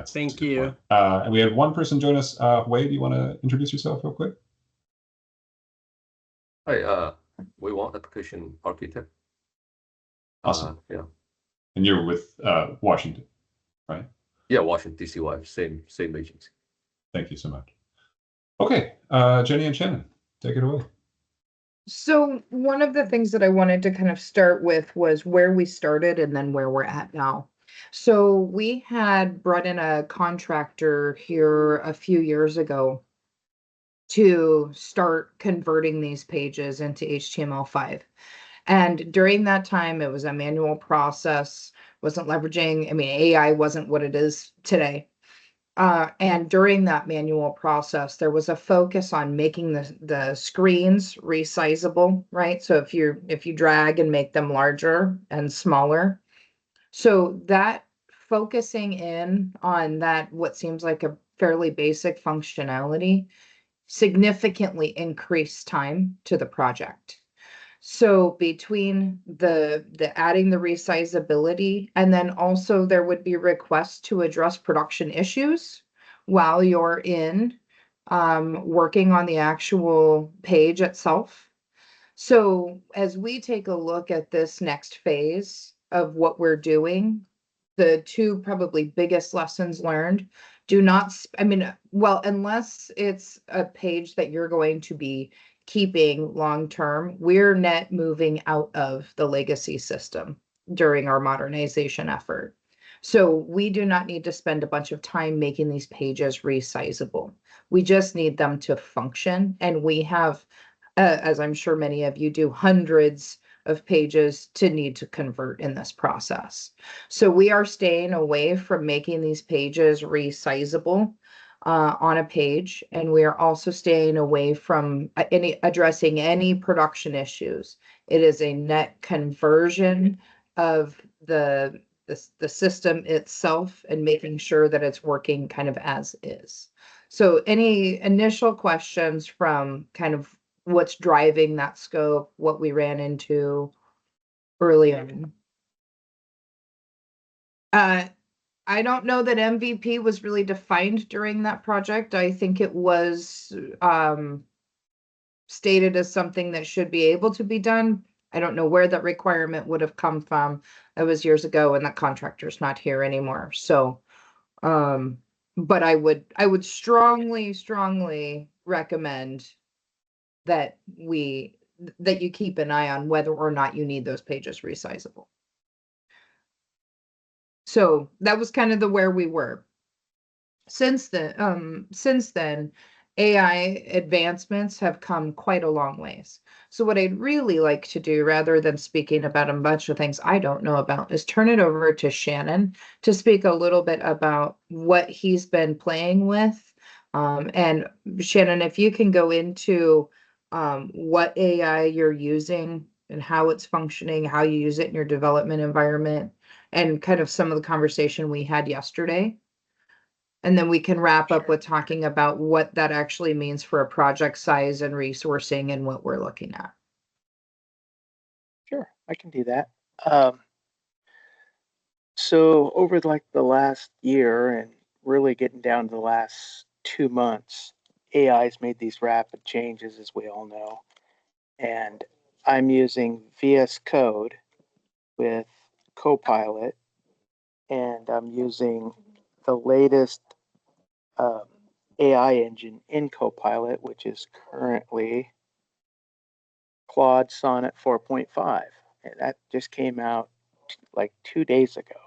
That's Thank you. And we have one person join us. Wei, do you want to introduce yourself real quick? Hi, we want application architect. Awesome. Yeah. And you're with Washington, right? Yeah, Washington DC, same agency. Thank you so much. Okay, Jenny and Shannon, take it away. So one of the things that I wanted to kind of start with was where we started and then where we're at now. So we had brought in a contractor here a few years ago to start converting these pages into HTML5. And during that time, it was a manual process, wasn't leveraging, I mean, AI wasn't what it is today. And during that manual process, there was a focus on making the screens resizable, right? So if you drag and make them larger and smaller, so that focusing in on that, what seems like a fairly basic functionality, significantly increased time to the project. So between the adding the resizability, and then also there would be requests to address production issues while you're in working on the actual page itself. So as we take a look at this next phase of what we're doing, the two probably biggest lessons learned, do not, I mean, well, unless it's a page that you're going to be keeping long term, we're net moving out of the legacy system during our modernization effort. So we do not need to spend a bunch of time making these pages resizable. We just need them to function. And we have, as I'm sure many of you do, hundreds of pages to need to convert in this process. So we are staying away from making these pages resizable on a page, and we are also staying away from addressing any production issues. It is a net conversion of the system itself and making sure that it's working kind of as is. So any initial questions from kind of what's driving that scope, what we ran into early on? I don't know that MVP was really defined during that project. I think it was stated as something that should be able to be done. I don't know where that requirement would have come from. That was years ago, and that contractor's not here anymore. So, but I would strongly recommend that you keep an eye on whether or not you need those pages resizable. So that was kind of the where we were. Since then, AI advancements have come quite a long ways. So what I'd really like to do, rather than speaking about a bunch of things I don't know about, is turn it over to Shannon to speak a little bit about what he's been playing with. And Shannon, if you can go into what AI you're using and how it's functioning, how you use it in your development environment, and kind of some of the conversation we had yesterday. And then we can wrap up with talking about what that actually means for a project size and resourcing and what we're looking at. Sure, I can do that. So over like the last year and really getting down to the last 2 months, AI's made these rapid changes, as we all know. And I'm using VS Code with Copilot, and I'm using the latest AI engine in Copilot, which is currently Claude Sonnet 4.5. And that just came out like 2 days ago.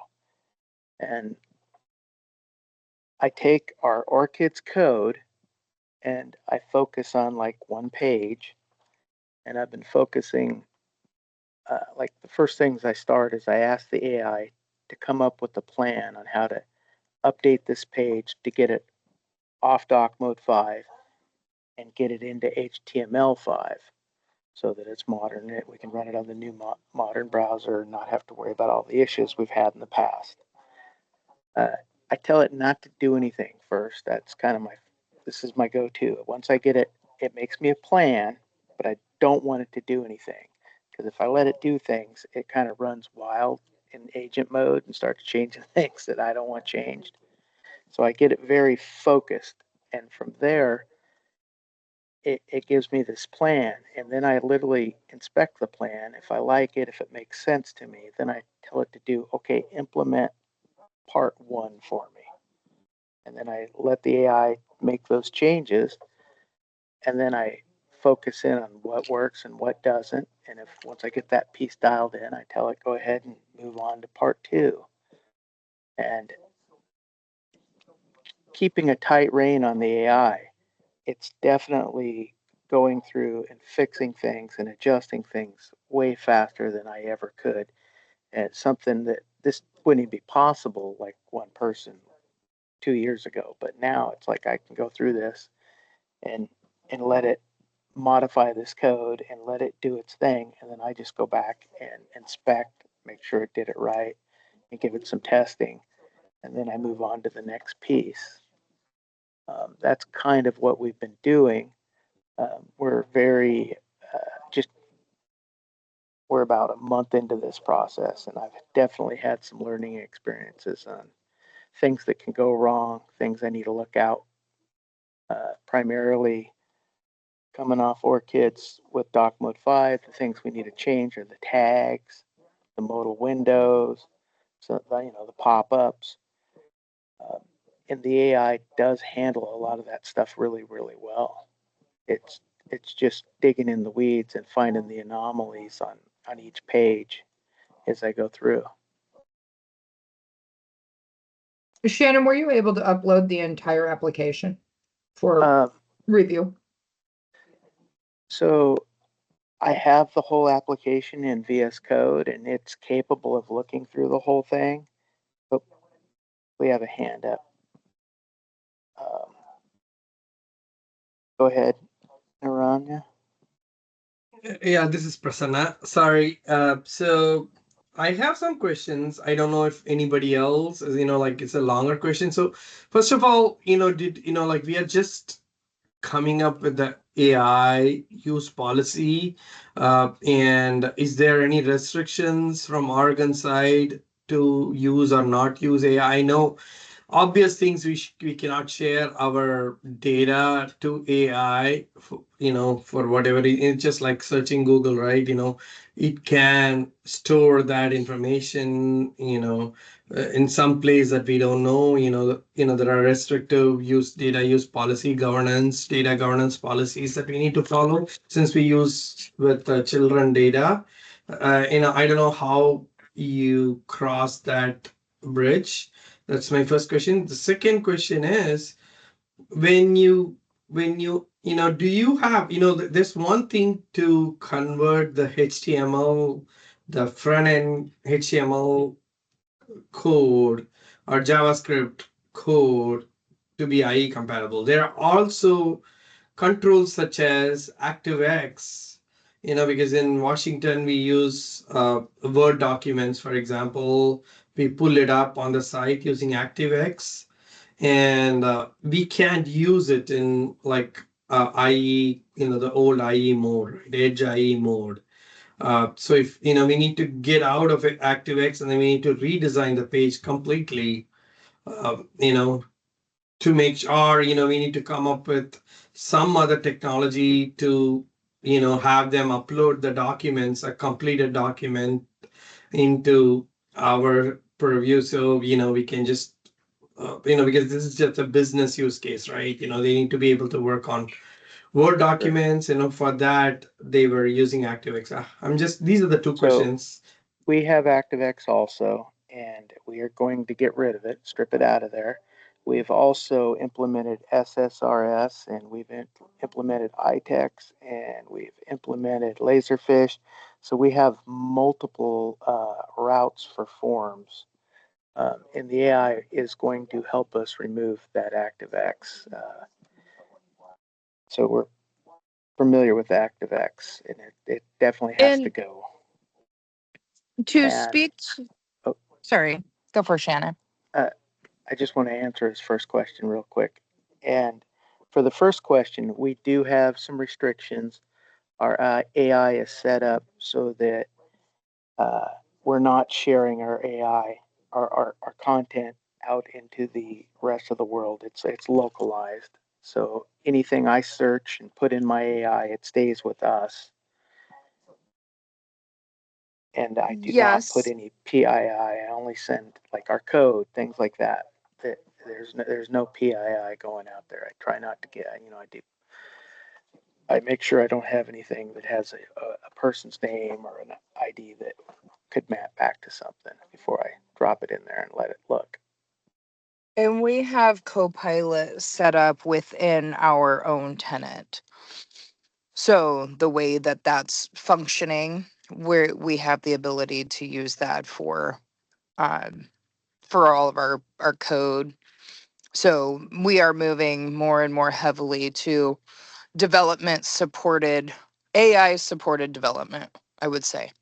And I take our ORCID's code and I focus on like one page. And I've been focusing, like the first things I start is I ask the AI to come up with a plan on how to update this page to get it off dock mode 5 and get it into HTML5 so that it's modern. We can run it on the new modern browser and not have to worry about all the issues we've had in the past. I tell it not to do anything first. That's kind of this is my go-to. Once I get it, it makes me a plan, but I don't want it to do anything. Because if I let it do things, it kind of runs wild in agent mode and starts changing things that I don't want changed. So I get it very focused. And from there, it gives me this plan. And then I literally inspect the plan. If I like it, if it makes sense to me, then I tell it to do, okay, implement part 1 for me. And then I let the AI make those changes. And then I focus in on what works and what doesn't. And if once I get that piece dialed in, I tell it, go ahead and move on to part 2. And keeping a tight rein on the AI, it's definitely going through and fixing things and adjusting things way faster than I ever could. And it's something that this wouldn't even be possible like one person 2 years ago. But now it's like I can go through this and let it modify this code and let it do its thing. And then I just go back and inspect, make sure it did it right, and give it some testing. And then I move on to the next piece. That's kind of what we've been doing. We're very we're about a month into this process, and I've definitely had some learning experiences on things that can go wrong, things I need to look out. Primarily coming off ORCIDs with Doc Mode 5, the things we need to change are the tags, the modal windows, so the pop-ups. And the AI does handle a lot of that stuff really, really well. It's just digging in the weeds and finding the anomalies on each page as I go through. Shannon, were you able to upload the entire application for review? So I have the whole application in VS Code, and it's capable of looking through the whole thing. But we have a hand up. Go ahead, Naranja. Yeah, this is Prasanna. Sorry. So I have some questions. I don't know if anybody else, like it's a longer question. So first of all, we are just coming up with the AI use policy. And is there any restrictions from Oregon side to use or not use AI? I know obvious things we cannot share our data to AI for whatever it's just like searching Google, right? It can store that information in some place that we don't know. There are restrictive data use policy data governance policies that we need to follow since we use with children data. I don't know how you cross that bridge. That's my first question. The second question is, when you do you have, there's one thing to convert the HTML, the front end HTML code or JavaScript code to be IE compatible. There are also controls such as ActiveX, because in Washington we use Word documents, for example. We pull it up on the site using ActiveX, and we can't use it in like IE, the old IE mode, right? Edge IE mode. So if we need to get out of ActiveX and then we need to redesign the page completely, to make sure, we need to come up with some other technology to, have them upload the documents, a completed document into our purview. So, we can just, because this is just a business use case, right? They need to be able to work on Word documents, for that they were using ActiveX. These are the two questions. We have ActiveX also, and we are going to get rid of it, strip it out of there. We've also implemented SSRS, and we've implemented iText, and we've implemented Laserfish. So we have multiple routes for forms. And the AI is going to help us remove that ActiveX. So we're familiar with ActiveX, and it definitely has to go. To speak, sorry, go for Shannon. I just want to answer his first question real quick. And for the first question, we do have some restrictions. Our AI is set up so that we're not sharing our AI, our content out into the rest of the world. It's localized. So anything I search and put in my AI, it stays with us. And I do not put Yes. any PII. I only send like our code, things like that. There's no PII going out there. I try not to get, I make sure I don't have anything that has a person's name or an ID that could map back to something before I drop it in there and let it look. And we have Copilot set up within our own tenant. So the way that that's functioning, where we have the ability to use that for all of our code. So we are moving more and more heavily to development supported, AI supported development, I would say,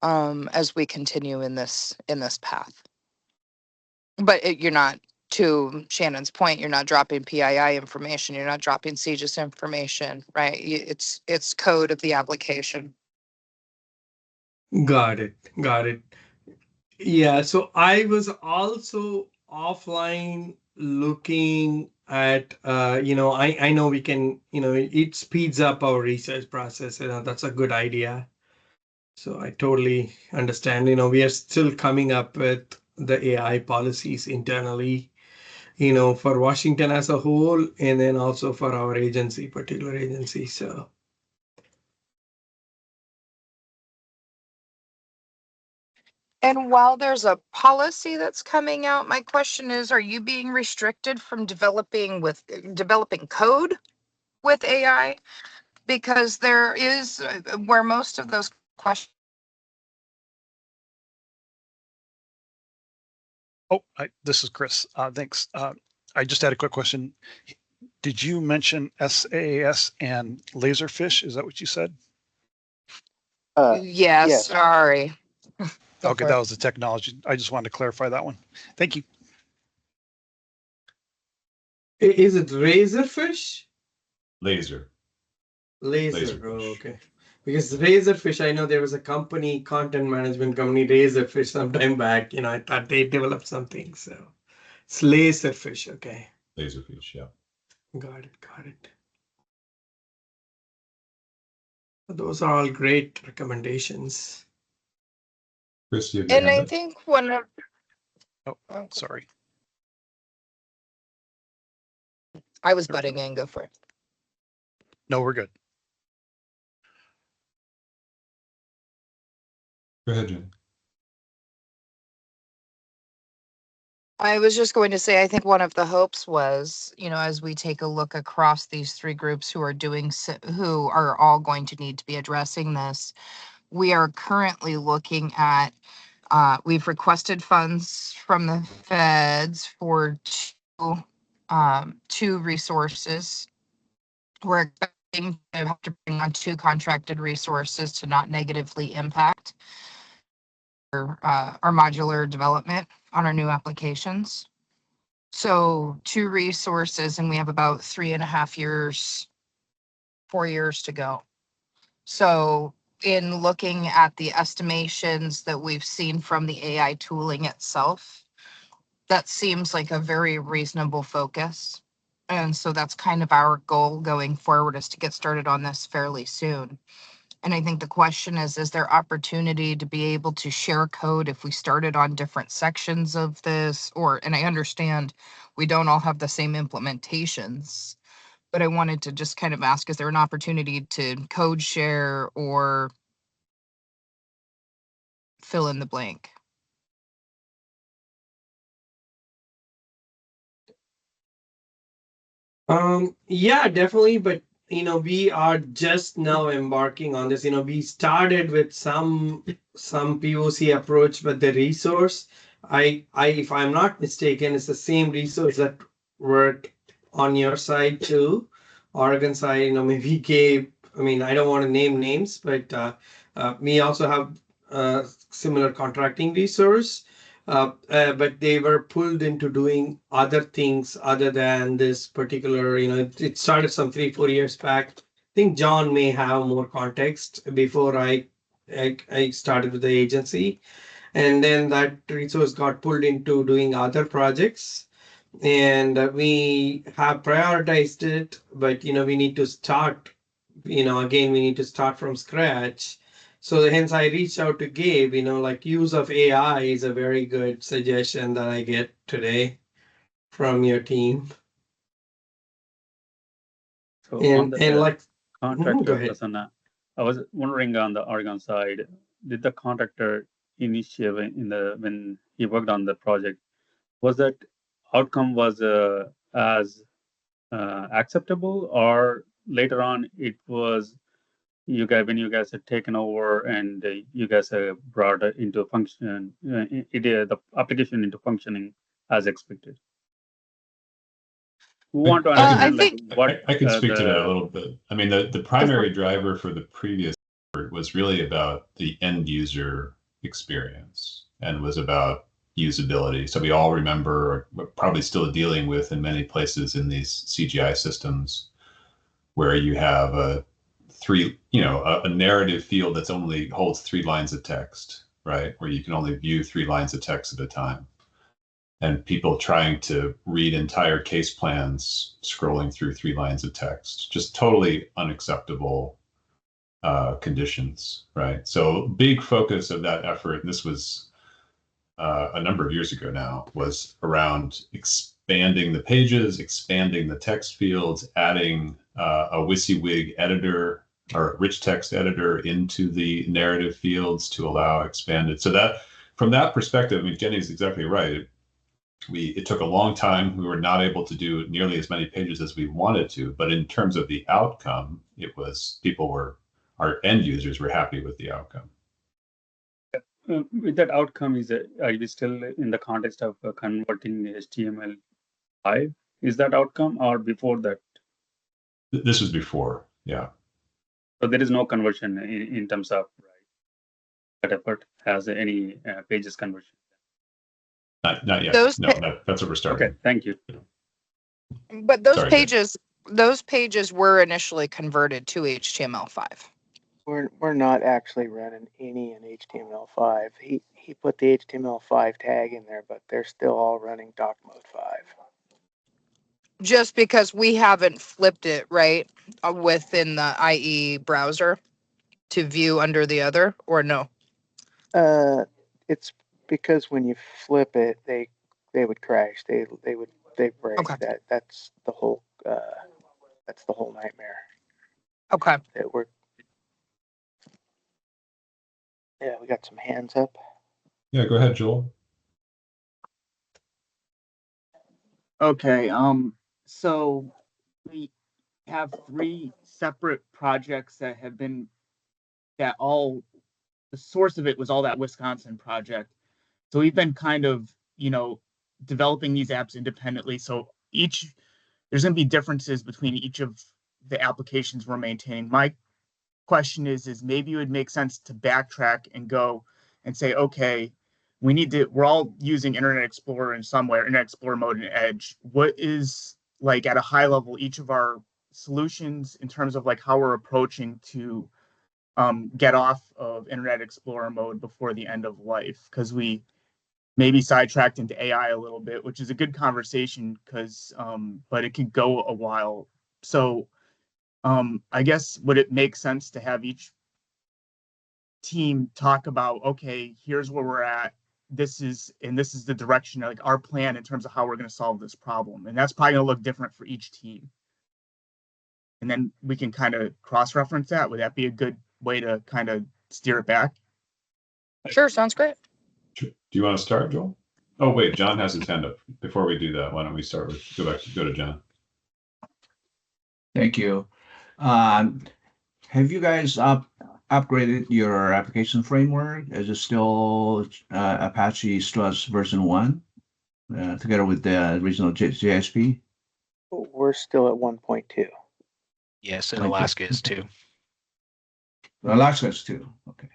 as we continue in this path. But you're not, to Shannon's point, you're not dropping PII information, you're not dropping CGIS information, right? It's code of the application. Got it. Got it. Yeah. So I was also offline looking at, I know we can, it speeds up our research process. That's a good idea. So I totally understand. We are still coming up with the AI policies internally, for Washington as a whole, and then also for our agency, particular agency. So. And while there's a policy that's coming out, my question is, are you being restricted from developing code with AI? Because there is where most of those questions. Oh, this is Chris. Thanks. I just had a quick question. Did you mention SaaS and Laserfish? Is that what you said? Yes, yes. sorry. Okay, that was the technology. I just wanted to clarify that one. Thank you. Is it Razorfish? Laser. Laser. Laserfish. Oh, okay. Because Razorfish, I know there was a company, content management company, Razorfish, sometime back. I thought they developed something. So it's Laserfish. Okay. Laserfish, yeah. Got it. Got it. Those are all great recommendations. Chris, do you have your And hand I up? think one of Sorry. I was butting in, go for it. No, we're good. Go ahead, Jen. I was just going to say, I think one of the hopes was, as we take a look across these three groups who are all going to need to be addressing this, we are currently looking at, we've requested funds from the feds for two resources. We're expecting to have to bring on two contracted resources to not negatively impact our modular development on our new applications. So two resources, and we have about 3.5 years, 4 years to go. So in looking at the estimations that we've seen from the AI tooling itself, that seems like a very reasonable focus. And so that's kind of our goal going forward, is to get started on this fairly soon. And I think the question is there opportunity to be able to share code if we started on different sections of this? And I understand we don't all have the same implementations, but I wanted to just kind of ask, is there an opportunity to code share or fill in the blank? Yeah, definitely. But we are just now embarking on this. We started with some POC approach, but the resource, if I'm not mistaken, it's the same resource that worked on your side too, Oregon side. Maybe Gabe. I don't want to name names, but we also have similar contracting resource. But they were pulled into doing other things other than this particular, it started some 3-4 years back. I think John may have more context before I started with the agency. and then that resource got pulled into doing other projects. And we have prioritized it, but we need to start, again, we need to start from scratch. So hence I reached out to Gabe, like use of AI is a very good suggestion that I get today from your team. So on the And like, go contractor ahead. Prasanna, I was wondering on the Oregon side, did the contractor initiate when he worked on the project, was that outcome was as acceptable, or later on it was when you guys had taken over and you guys brought it into function, the application into functioning as expected? We want to I can- understand think- what I can speak to that a little bit. I mean, the primary driver for the previous effort was really about the end user experience and was about usability. So we all remember, we're probably still dealing with in many places in these CGI systems, where you have a narrative field that's only holds 3 lines of text, right? Where you can only view 3 lines of text at a time. And people trying to read entire case plans, scrolling through 3 lines of text, just totally unacceptable conditions, right? So big focus of that effort, and this was a number of years ago now, was around expanding the pages, expanding the text fields, adding a WYSIWYG editor or rich text editor into the narrative fields to allow expanded. So that from that perspective, I mean, Jenny's exactly right. It took a long time. We were not able to do nearly as many pages as we wanted to, but in terms of the outcome, our end users were happy with the outcome. With that outcome, are we still in the context of converting HTML5? Is that outcome, or before that? This was before, yeah. So there is no conversion in terms of that effort has any pages conversion. Not yet. Those No, that's what we're starting. Okay, thank you. But those Sorry, Jay. pages were initially converted to HTML5. We're not actually running any in HTML5. He put the HTML5 tag in there, but they're still all running doc mode 5. Just because we haven't flipped it, right, within the IE browser to view under the other, or no? It's because when you flip it, they would crash. They break. Okay. That's the whole nightmare. Okay. Yeah, we got some hands up. Yeah, go ahead, Joel. Okay, so we have 3 separate projects that the source of it was all that Wisconsin project. So we've been kind of, developing these apps independently. So there's going to be differences between each of the applications we're maintaining. My question is maybe it would make sense to backtrack and go and say, okay, we're all using Internet Explorer in some way, or Internet Explorer mode and Edge. What is, like, at a high level, each of our solutions in terms of like how we're approaching to get off of Internet Explorer mode before the end of life? Because we maybe sidetracked into AI a little bit, which is a good conversation, but it could go a while. So I guess would it make sense to have each team talk about, okay, here's where we're at. This is the direction, like our plan in terms of how we're going to solve this problem. And that's probably going to look different for each team. And then we can kind of cross-reference that. Would that be a good way to kind of steer it back? Sure, sounds great. Do you want to start, Joel? Oh, wait, John has his hand up. Before we do that, why don't we go to John? Thank you. Have you guys upgraded your application framework? Is it still Apache Struts version 1 together with the original JSP? We're still at 1.2. Yes, and Alaska is too. Alaska is too. Okay.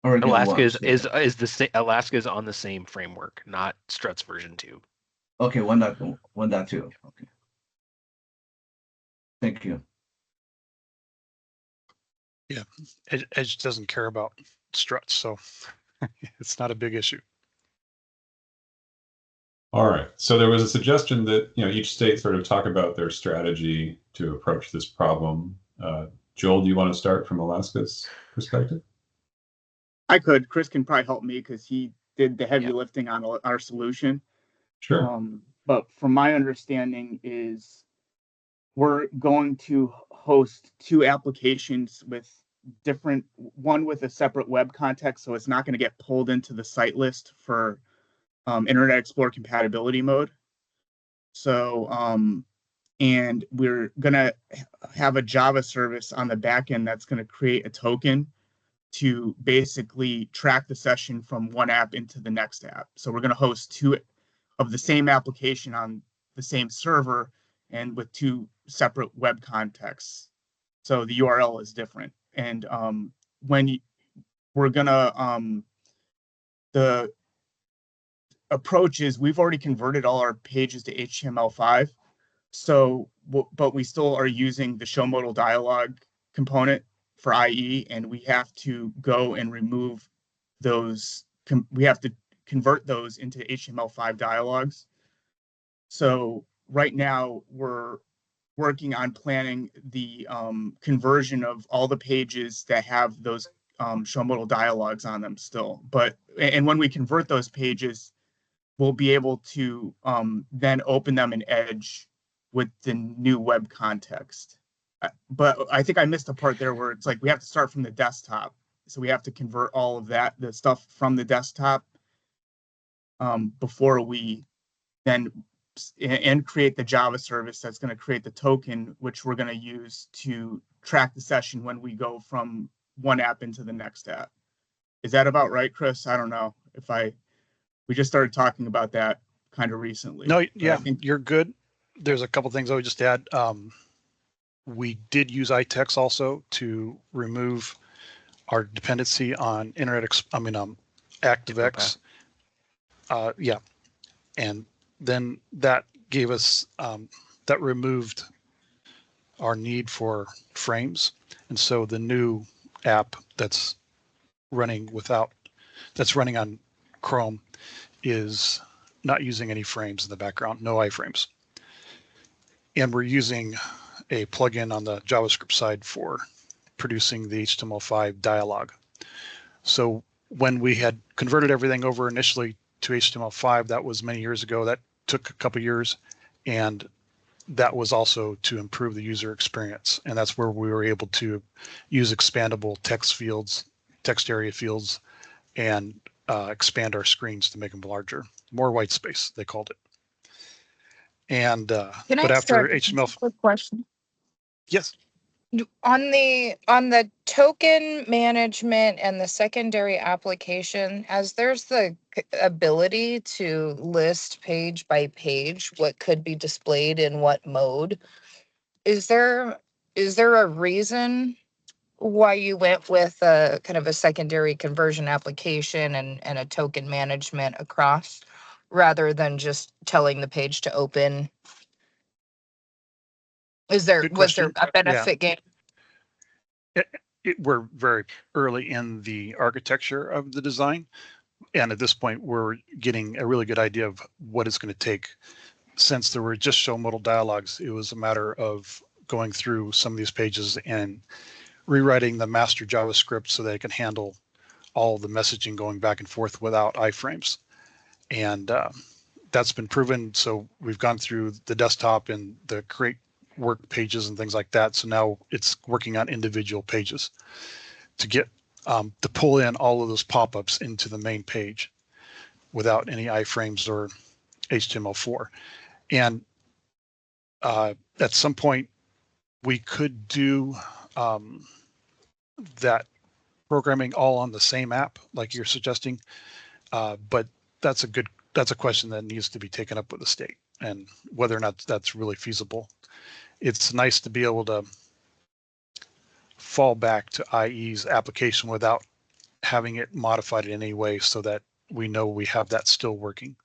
Alaska is the same. Alaska is on the same framework, not Struts version 2. Okay, 1.2. Okay. Thank you. Yeah, Edge doesn't care about struts, so it's not a big issue. All right. So there was a suggestion that each state sort of talk about their strategy to approach this problem. Joel, do you want to start from Alaska's perspective? I could. Chris can probably help me because he did the heavy lifting on our solution. Sure. But from my understanding is we're going to host 2 applications with one with a separate web context, so it's not going to get pulled into the site list for Internet Explorer compatibility mode. So, and we're going to have a Java service on the back end that's going to create a token to basically track the session from one app into the next app. So we're going to host 2 of the same application on the same server and with 2 separate web contexts. So the URL is different. And we're going to, the approach is we've already converted all our pages to HTML5. So, but we still are using the show modal dialog component for IE, and we have to go and remove those. We have to convert those into HTML5 dialogues. So right now we're working on planning the conversion of all the pages that have those show modal dialogues on them still. And when we convert those pages, we'll be able to then open them in Edge with the new web context. But I think I missed a part there where it's like we have to start from the desktop. So we have to convert all of the stuff from the desktop before we then and create the Java service that's going to create the token, which we're going to use to track the session when we go from one app into the next app. Is that about right, Chris? I don't know if we just started talking about that kind of recently. No, yeah, you're good. There's a couple things I would just add. We did use iText also to remove our dependency on ActiveX. Yeah, and then that gave us that removed our need for frames, and so the new app that's running on Chrome is not using any frames in the background, no iframes. And we're using a plugin on the JavaScript side for producing the HTML5 dialog. So when we had converted everything over initially to HTML5, that was many years ago. That took a couple years, and that was also to improve the user experience. And that's where we were able to use expandable text area fields, and expand our screens to make them larger, more white space, they called it. And but after HTML, quick question. Yes. On the token management and the secondary application, as there's the ability to list page by page what could be displayed in what mode, is there a reason why you went with a kind of a secondary conversion application and a token management across, rather than just telling the page to open? Was there a benefit gain? We're very early in the architecture of the design, and at this point we're getting a really good idea of what it's going to take. Since there were just show modal dialogues, it was a matter of going through some of these pages and rewriting the master JavaScript so that it can handle all the messaging going back and forth without iframes. And that's been proven. So we've gone through the desktop and the create work pages and things like that. So now it's working on individual pages to get to pull in all of those pop-ups into the main page without any iframes or HTML4. And at some point we could do that programming all on the same app like you're suggesting, but that's a question that needs to be taken up with the state and whether or not that's really feasible. It's nice to be able to fall back to IE's application without having it modified in any way so that we know we have that still working.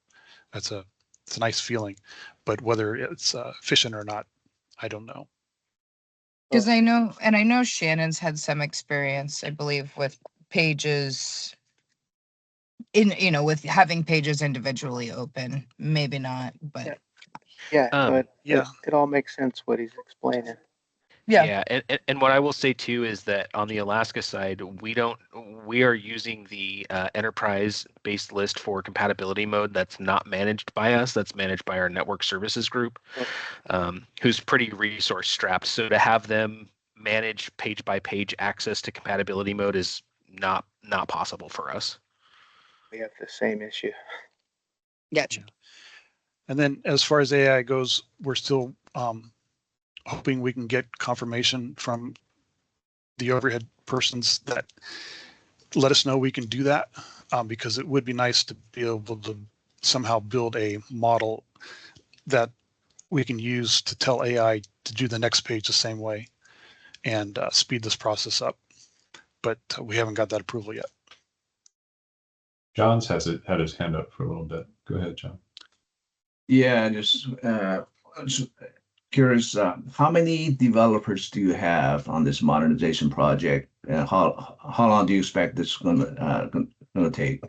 It's a nice feeling, but whether it's efficient or not, I don't know. Because I know Shannon's had some experience, I believe, with pages in, with having pages individually open, maybe not, but Yeah, no, Yeah. it all makes sense what he's explaining. yeah. And what I will say too is that on the Alaska side, we are using the enterprise-based list for compatibility mode that's not managed by us, that's managed by our network services group, who's pretty resource strapped. So to have them manage page by page access to compatibility mode is not possible for us. We have the same issue. Gotcha. And then as far as AI goes, we're still hoping we can get confirmation from the overhead persons that let us know we can do that, because it would be nice to be able to somehow build a model that we can use to tell AI to do the next page the same way and speed this process up. But we haven't got that approval yet. John's had his hand up for a little bit. Go ahead, John. Yeah, just curious, how many developers do you have on this modernization project? And how long do you expect this gonna take?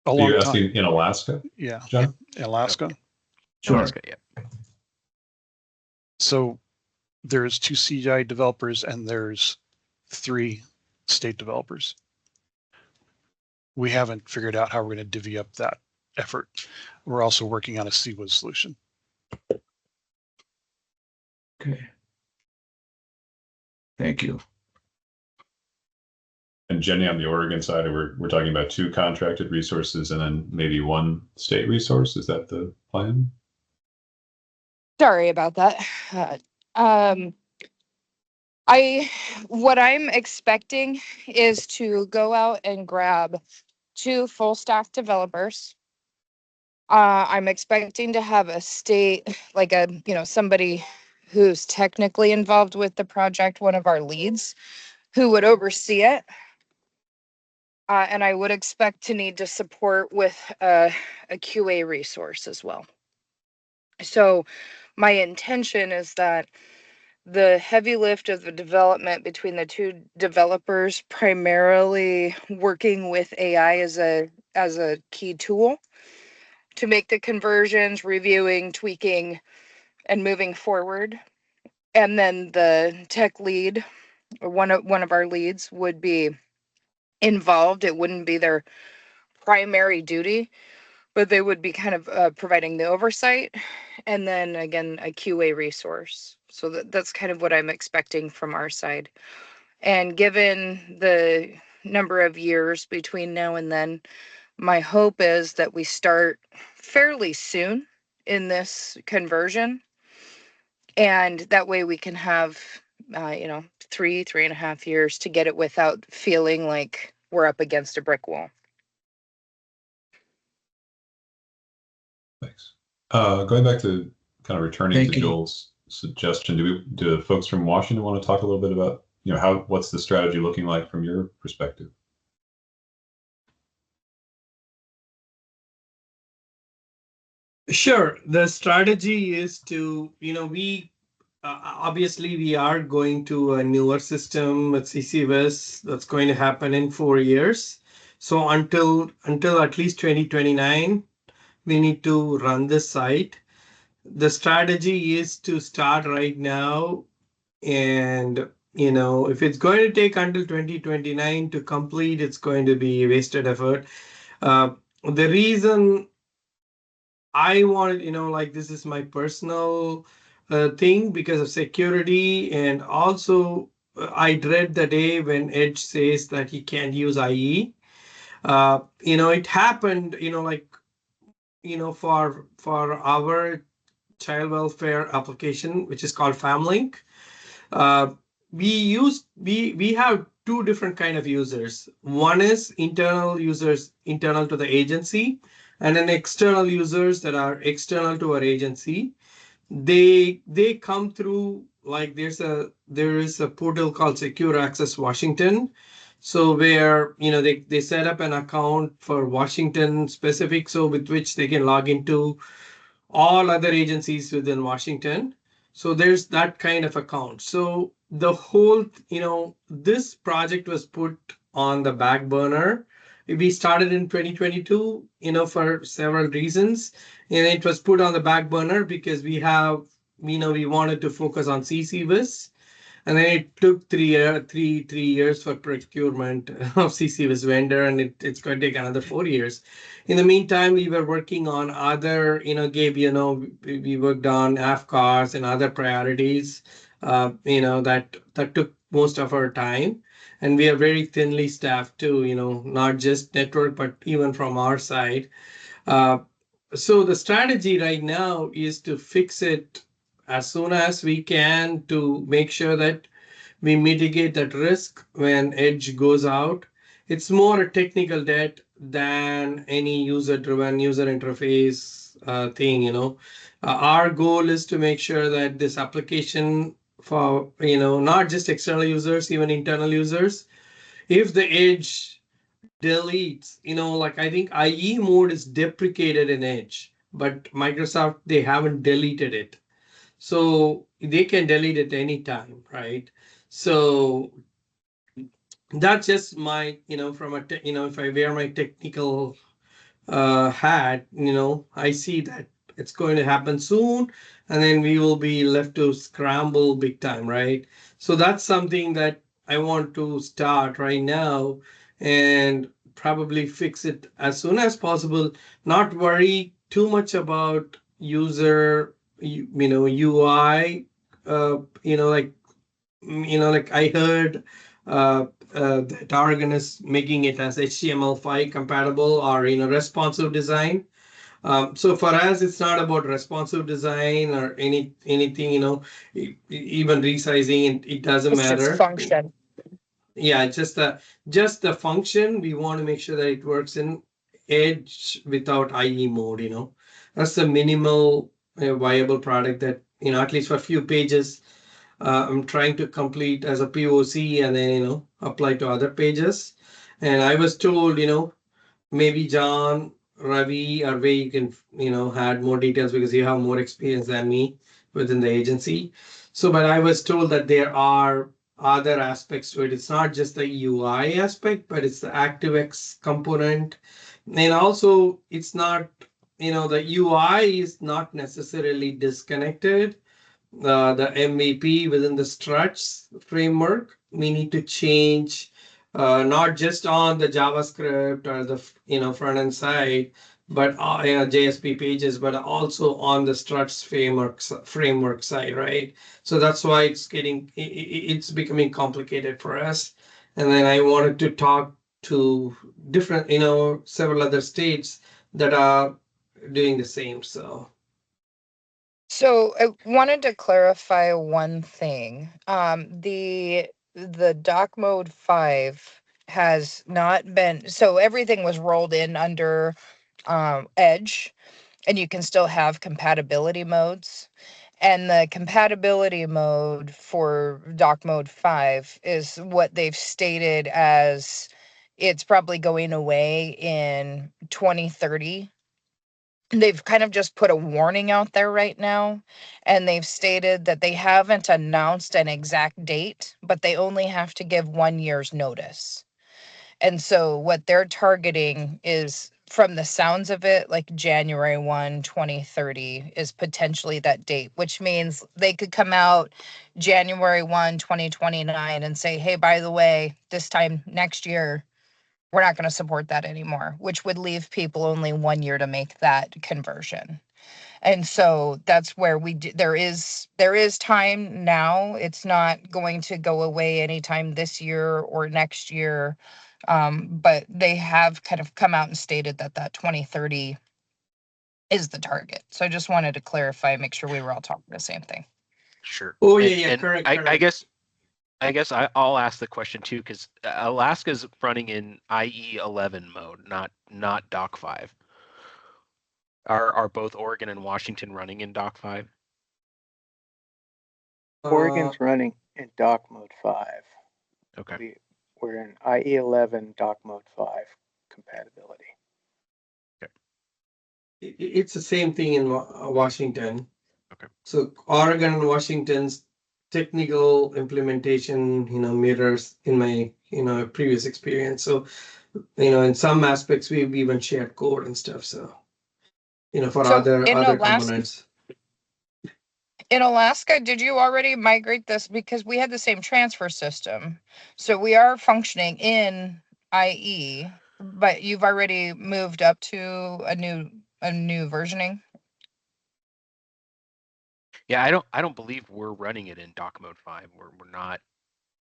A Are long you time. asking in Alaska? Yeah, John? Alaska. Sure. Alaska, yeah. So there's 2 CGI developers and there's 3 state developers. We haven't figured out how we're going to divvy up that effort. We're also working on a CWIS solution. Okay. Thank you. And Jenny, on the Oregon side, we're talking about 2 contracted resources and then maybe 1 state resource. Is that the plan? Sorry about that. What I'm expecting is to go out and grab 2 full stack developers. I'm expecting to have a state, like somebody who's technically involved with the project, one of our leads, who would oversee it. And I would expect to need to support with a QA resource as well. So my intention is that the heavy lift of the development between the 2 developers, primarily working with AI as a key tool to make the conversions, reviewing, tweaking, and moving forward. And then the tech lead, or one of our leads, would be involved. It wouldn't be their primary duty, but they would be kind of providing the oversight, and then again a QA resource. So that's kind of what I'm expecting from our side. And given the number of years between now and then, my hope is that we start fairly soon in this conversion, and that way we can have 3.5 years to get it without feeling like we're up against a brick wall. Thanks. Going back to kind of returning Thank to you. Joel's suggestion, do the folks from Washington want to talk a little bit about, what's the strategy looking like from your perspective? Sure. The strategy is to, we obviously we are going to a newer system with CCWIS that's going to happen in 4 years. So until at least 2029, we need to run this site. The strategy is to start right now, and if it's going to take until 2029 to complete, it's going to be wasted effort. The reason I wanted, this is my personal thing because of security, and also I dread the day when Edge says that he can't use IE. It happened, for our child welfare application, which is called FamLink. We have 2 different kind of users. One is internal users internal to the agency, and then external users that are external to our agency. They come through, like there is a portal called Secure Access Washington. So where they set up an account for Washington specific, so with which they can log into all other agencies within Washington. So there's that kind of account. So the whole, this project was put on the back burner. We started in 2022, for several reasons, and it was put on the back burner because we wanted to focus on CCVIS. And then it took 3 years for procurement of CCVIS vendor, and it's going to take another 4 years. In the meantime, we were working on other, Gabe, we worked on AFCARs and other priorities, that took most of our time. And we are very thinly staffed too, not just network, but even from our side. So the strategy right now is to fix it as soon as we can to make sure that we mitigate that risk when Edge goes out. It's more a technical debt than any user-driven user interface thing. Our goal is to make sure that this application for not just external users, even internal users, if the Edge deletes, like I think IE mode is deprecated in Edge, but Microsoft, they haven't deleted it. So they can delete it anytime, right? So that's just my, from a, if I wear my technical hat, I see that it's going to happen soon, and then we will be left to scramble big time, right? So that's something that I want to start right now and probably fix it as soon as possible. Not worry too much about user, UI, like I heard that Oregon is making it as HTML5 compatible or responsive design. So for us, it's not about responsive design or anything, even resizing. It doesn't It's just matter. function. Yeah, just the function. We want to make sure that it works in Edge without IE mode. That's the minimal viable product that at least for a few pages. I'm trying to complete as a POC and then, apply to other pages. And I was told, maybe John, Ravi, or Ray, you can, add more details because you have more experience than me within the agency. So, but I was told that there are other aspects to it. It's not just the UI aspect, but it's the ActiveX component. And also it's not, the UI is not necessarily disconnected. The MVP within the struts framework, we need to change not just on the JavaScript or the front end side, but JSP pages, but also on the struts framework side, right? So that's why it's becoming complicated for us. And then I wanted to talk to different, several other states that are doing the same. So I wanted to clarify one thing. The doc mode 5 has not been, so everything was rolled in under Edge, and you can still have compatibility modes. And the compatibility mode for doc mode 5 is what they've stated as it's probably going away in 2030. They've kind of just put a warning out there right now, and they've stated that they haven't announced an exact date, but they only have to give 1 year's notice. And so what they're targeting is, from the sounds of it, like January 1, 2030 is potentially that date, which means they could come out January 1, 2029 and say, hey, by the way, this time next year, we're not going to support that anymore, which would leave people only 1 year to make that conversion. And so that's where there is time now. It's not going to go away anytime this year or next year. But they have kind of come out and stated that 2030 is the target. So I just wanted to clarify, make sure we were all talking the same thing. Sure. Oh, yeah, correct. I guess I'll ask the question too, because Alaska's running in IE 11 mode, not Doc 5. Are both Oregon and Washington running in Doc 5? Oregon's running in doc mode 5. Okay. We're in IE11 doc mode 5 compatibility. It's the same thing in Washington. Okay. So Oregon and Washington's technical implementation, mirrors in my, previous experience. So, in some aspects, we've even shared code and stuff. So, for So other in other Alaska, components. in Alaska, did you already migrate this? Because we had the same transfer system. So we are functioning in IE, but you've already moved up to a new versioning. Yeah, I don't believe we're running it in doc mode 5. We're not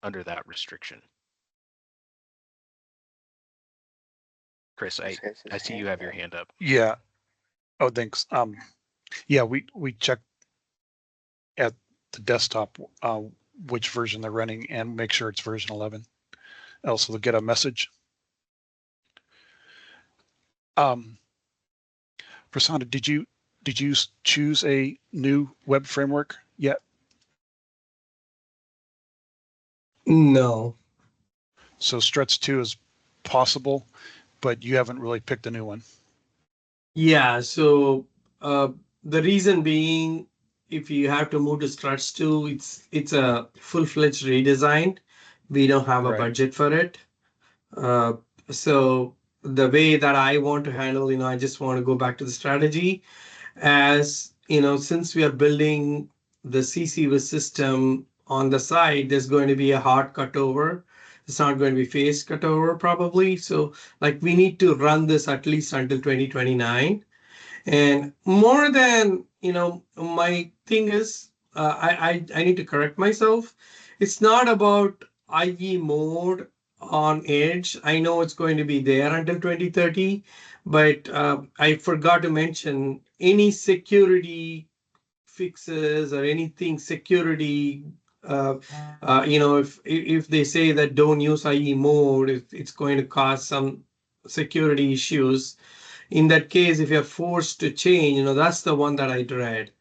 under that restriction. Chris, I Chris has his see you hand have your up. hand up. Yeah. Oh, thanks. Yeah, we checked at the desktop which version they're running and make sure it's version 11. Else they'll get a message. Prasanna, did you choose a new web framework yet? No. So Struts 2 is possible, but you haven't really picked a new one. Yeah. So the reason being, if you have to move to Struts 2, it's a full-fledged redesign. We don't have a Right. budget for it. So the way that I want to handle, I just want to go back to the strategy as, since we are building the CCV system on the side, there's going to be a hard cutover. It's not going to be phased cutover probably. So like we need to run this at least until 2029. And more than, my thing is, I need to correct myself. It's not about IE mode on Edge. I know it's going to be there until 2030, but I forgot to mention any security fixes or anything security. If they say that don't use IE mode, it's going to cause some security issues. In that case, if you're forced to change, that's the one that I dread,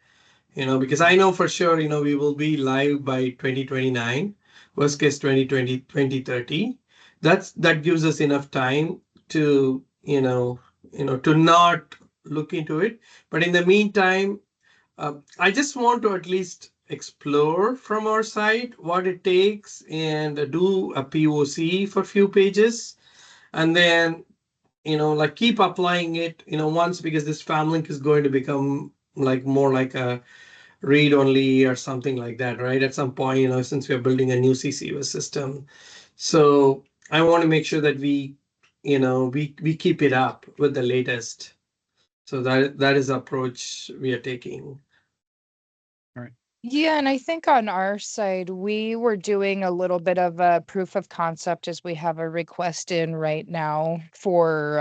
because I know for sure, we will be live by 2029, worst case 2020, 2030. That gives us enough time to, to not look into it. But in the meantime, I just want to at least explore from our side what it takes and do a POC for a few pages. And then like keep applying it, once, because this Famlink is going to become like more like a read only or something like that, right? At some point, since we're building a new CCUS system. So I want to make sure that we keep it up with the latest. So that is the approach we are taking. Yeah, and I think on our side, we were doing a little bit of a proof of concept as we have a request in right now for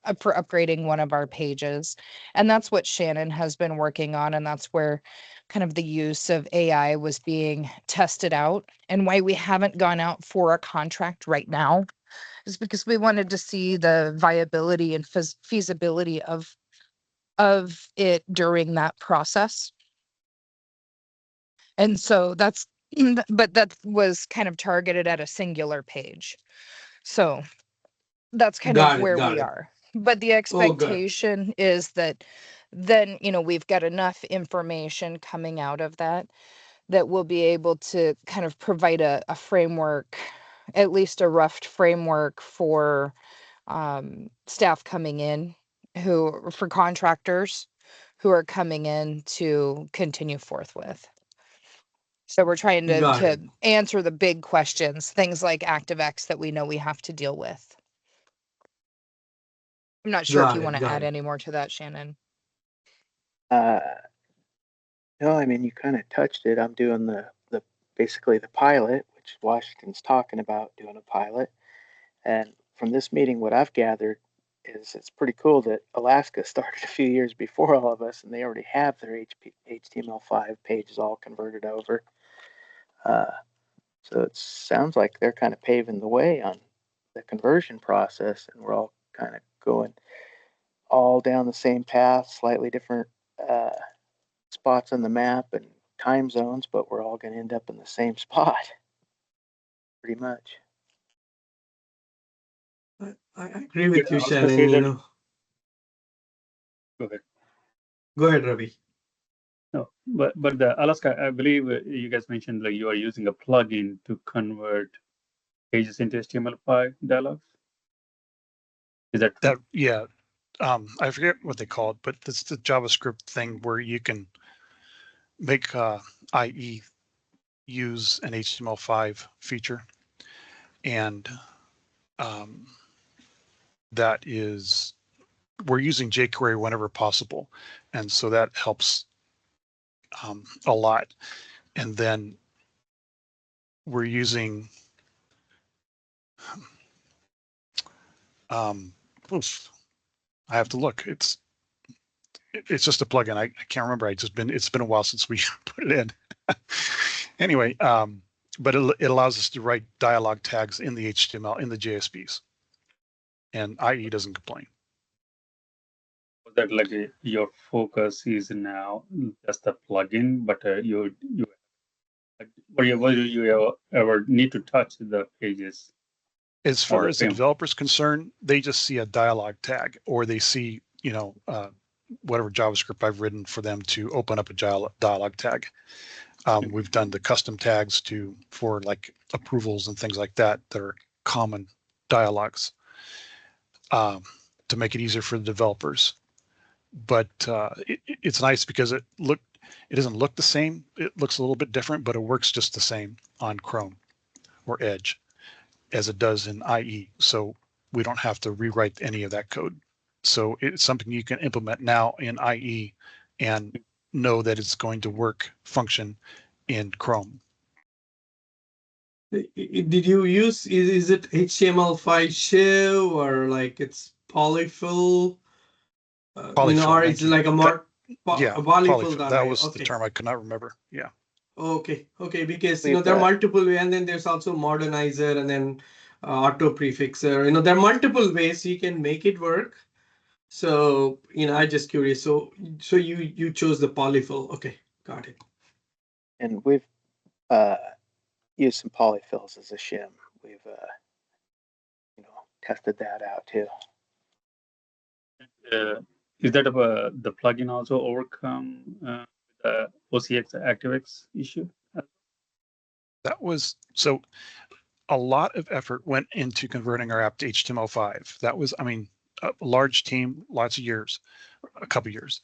upgrading one of our pages. And that's what Shannon has been working on. And that's where kind of the use of AI was being tested out. And why we haven't gone out for a contract right now is because we wanted to see the viability and feasibility of it during that process. And so that's, but that was kind of targeted at a singular page. So that's kind of where we are. But the expectation is that then, we've got enough information coming out of that we'll be able to kind of provide a framework, at least a rough framework for staff coming in for contractors who are coming in to continue forth with. So we're trying to answer the big questions, things like ActiveX that we know we have to deal with. I'm not sure if you want to add any more to that, Shannon. No, I mean, you kind of touched it. I'm doing the basically the pilot, which Washington's talking about doing a pilot. And from this meeting, what I've gathered is it's pretty cool that Alaska started a few years before all of us, and they already have their HTML5 pages all converted over. So it sounds like they're kind of paving the way on the conversion process, and we're all kind of going all down the same path, slightly different spots on the map and time zones, but we're all going to end up in the same spot, pretty much. I agree with you, Shannon. Go ahead. Go ahead, Ravi. No, but the Alaska, I believe you guys mentioned like you are using a plugin to convert pages into HTML5 dialogues. Is that true? That, yeah, I forget what they call it, but it's the JavaScript thing where you can make IE use an HTML5 feature, and that is, we're using jQuery whenever possible, and so that helps a lot. And then we're using oof, I have to look. It's just a plugin. I can't remember. It's been a while since we put it in. Anyway, but it allows us to write dialog tags in the HTML in the JSPs, and IE doesn't complain. Was that like your focus is now just the plugin, but you ever need to touch the pages? As far the as the frame. developer's concerned, they just see a dialog tag, or they see, whatever JavaScript I've written for them to open up a dialog tag. We've done the custom tags for like approvals and things like that are common dialogues to make it easier for the developers. But it's nice because it doesn't look the same. It looks a little bit different, but it works just the same on Chrome or Edge as it does in IE. So we don't have to rewrite any of that code. So it's something you can implement now in IE and know that it's going to function in Chrome. Did you use, is it HTML5 Shiv or like it's polyfill? Polyfill, or it's like a more polyfill. that That way. was Okay. the term I could not remember. Yeah. Okay, because there are multiple ways, and then there's also modernizer and then auto prefixer. There are multiple ways you can make it work. So I just curious. So you chose the polyfill. Okay, got it. And we've used some polyfills as a shim. We've tested that out too. Is that the plugin also overcome the OCX ActiveX issue? That was so. A lot of effort went into converting our app to HTML5. That was, a large team, lots of years, a couple years,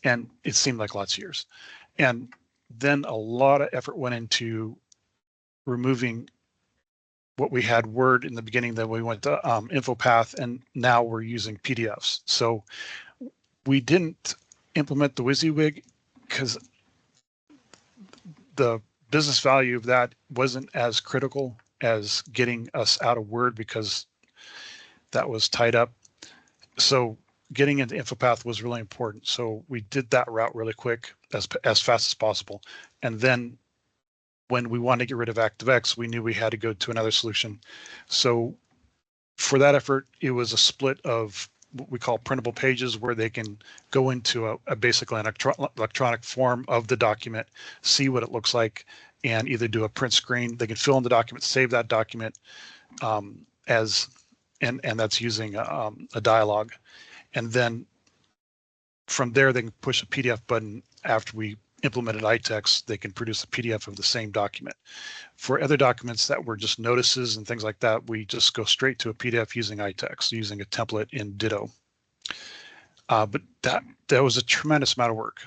and it seemed like lots of years. And then a lot of effort went into removing what we had Word in the beginning, then we went to InfoPath, and now we're using PDFs. So we didn't implement the WYSIWYG because the business value of that wasn't as critical as getting us out of Word because that was tied up. So getting into InfoPath was really important. So we did that route really quick, as fast as possible. And then when we wanted to get rid of ActiveX, we knew we had to go to another solution. So for that effort, it was a split of what we call printable pages, where they can go into basically an electronic form of the document, see what it looks like, and either do a print screen. They can fill in the document, save that document and that's using a dialogue. And then from there, they can push a PDF button. After we implemented iText, they can produce a PDF of the same document. For other documents that were just notices and things like that, we just go straight to a PDF using iText, using a template in Ditto. But that was a tremendous amount of work.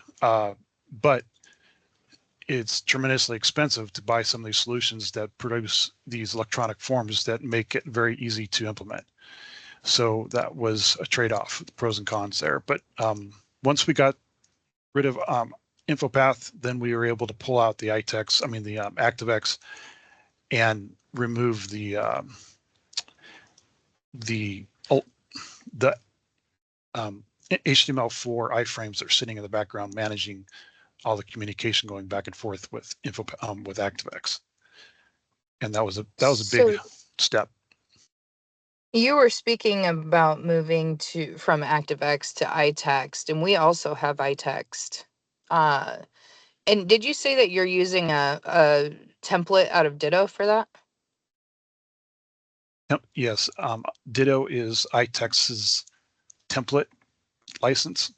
But it's tremendously expensive to buy some of these solutions that produce these electronic forms that make it very easy to implement. So that was a trade-off, the pros and cons there. But once we got rid of InfoPath, then we were able to pull out the ActiveX, and remove the HTML4 iframes that are sitting in the background managing all the communication going back and forth with with ActiveX. And that was a big step. You were speaking about moving from ActiveX to iText, and we also have iText. And did you say that you're using a template out of Ditto for that? Yes, Ditto is iText's template license,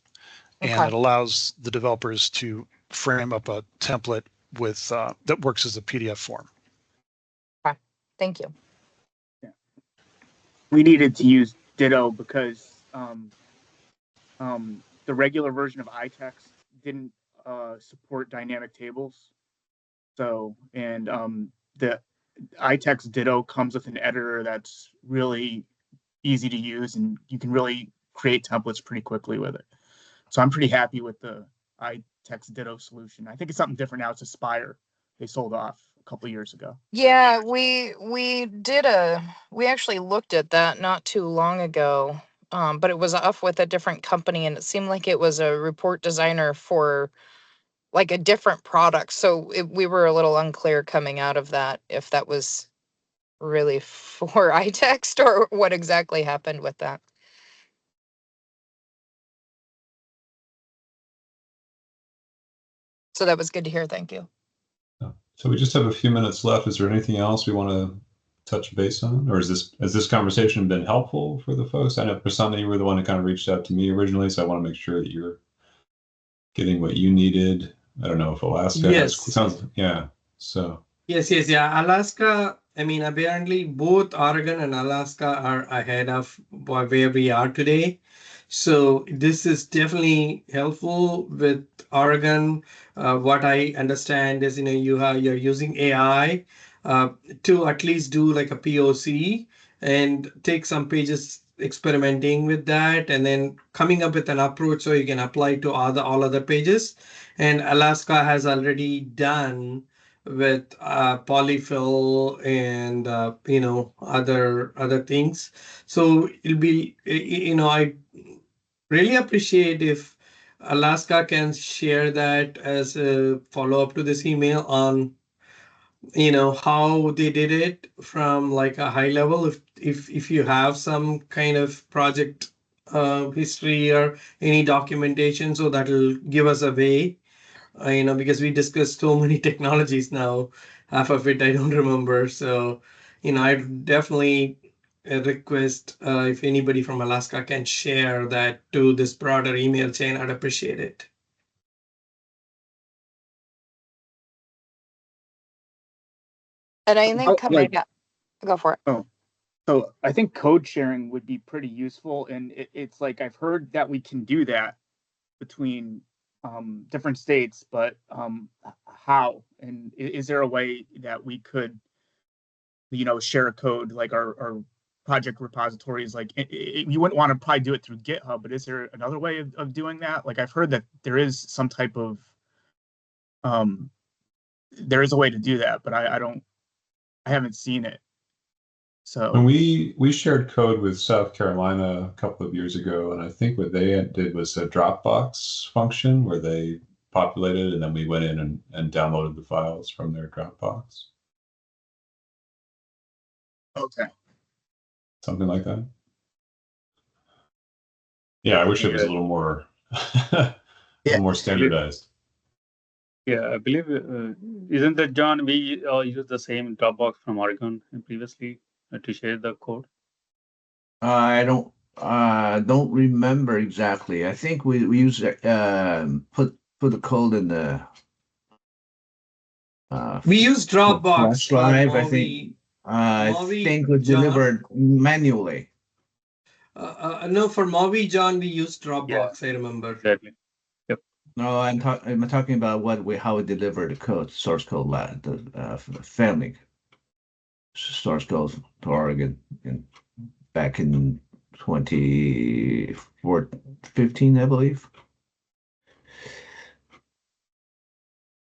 and it allows the developers to frame up a template with that works as a PDF form. Thank you. We needed to use Ditto because the regular version of iText didn't support dynamic tables. So, and the iText Ditto comes with an editor that's really easy to use, and you can really create templates pretty quickly with it. So I'm pretty happy with the iText Ditto solution. I think it's something different now. It's Aspire. They sold off a couple of years ago. Yeah, we actually looked at that not too long ago. But it was off with a different company, and it seemed like it was a report designer for like a different product. So we were a little unclear coming out of that if that was really for iText or what exactly happened with that. So that was good to hear. Thank you. So we just have a few minutes left. Is there anything else we want to touch base on, or has this conversation been helpful for the folks? I know Prasanna, you were the one that kind of reached out to me originally, so I want to make sure that you're getting what you needed. I don't know if Alaska Yes. So Yes. Alaska, I mean, apparently both Oregon and Alaska are ahead of where we are today. So this is definitely helpful with Oregon. What I understand is, you're using AI to at least do like a POC and take some pages experimenting with that, and then coming up with an approach so you can apply to all other pages. And Alaska has already done with polyfill and other things. So it'll be, I really appreciate if Alaska can share that as a follow-up to this email on how they did it from like a high level. If you have some kind of project history or any documentation, so that'll give us a way. Because we discussed so many technologies now, half of it I don't remember. So, I definitely request if anybody from Alaska can share that to this broader email chain, I'd appreciate it. And I think go for it. So I think code sharing would be pretty useful, and it's like I've heard that we can do that between different states, but how? And is there a way that we could, share a code like our project repositories? Like you wouldn't want to probably do it through GitHub, but is there another way of doing that? Like I've heard that there is some type of there is a way to do that, but I haven't seen it. So when we shared code with South Carolina a couple of years ago, and I think what they did was a Dropbox function where they populated, and then we went in and downloaded the files from their Dropbox. Okay. Something like that. Yeah, I wish it was a little more more standardized. Yeah, I believe isn't that, John? We used the same Dropbox from Oregon previously to share the code. I don't remember exactly. I think we used put the code in the we use Dropbox drive. I think we delivered manually. No, for Mavi, John, we use Dropbox. I remember. Exactly. Yep. No, I'm talking about how we deliver the code, source code, the family source code to Oregon back in 2015, I believe.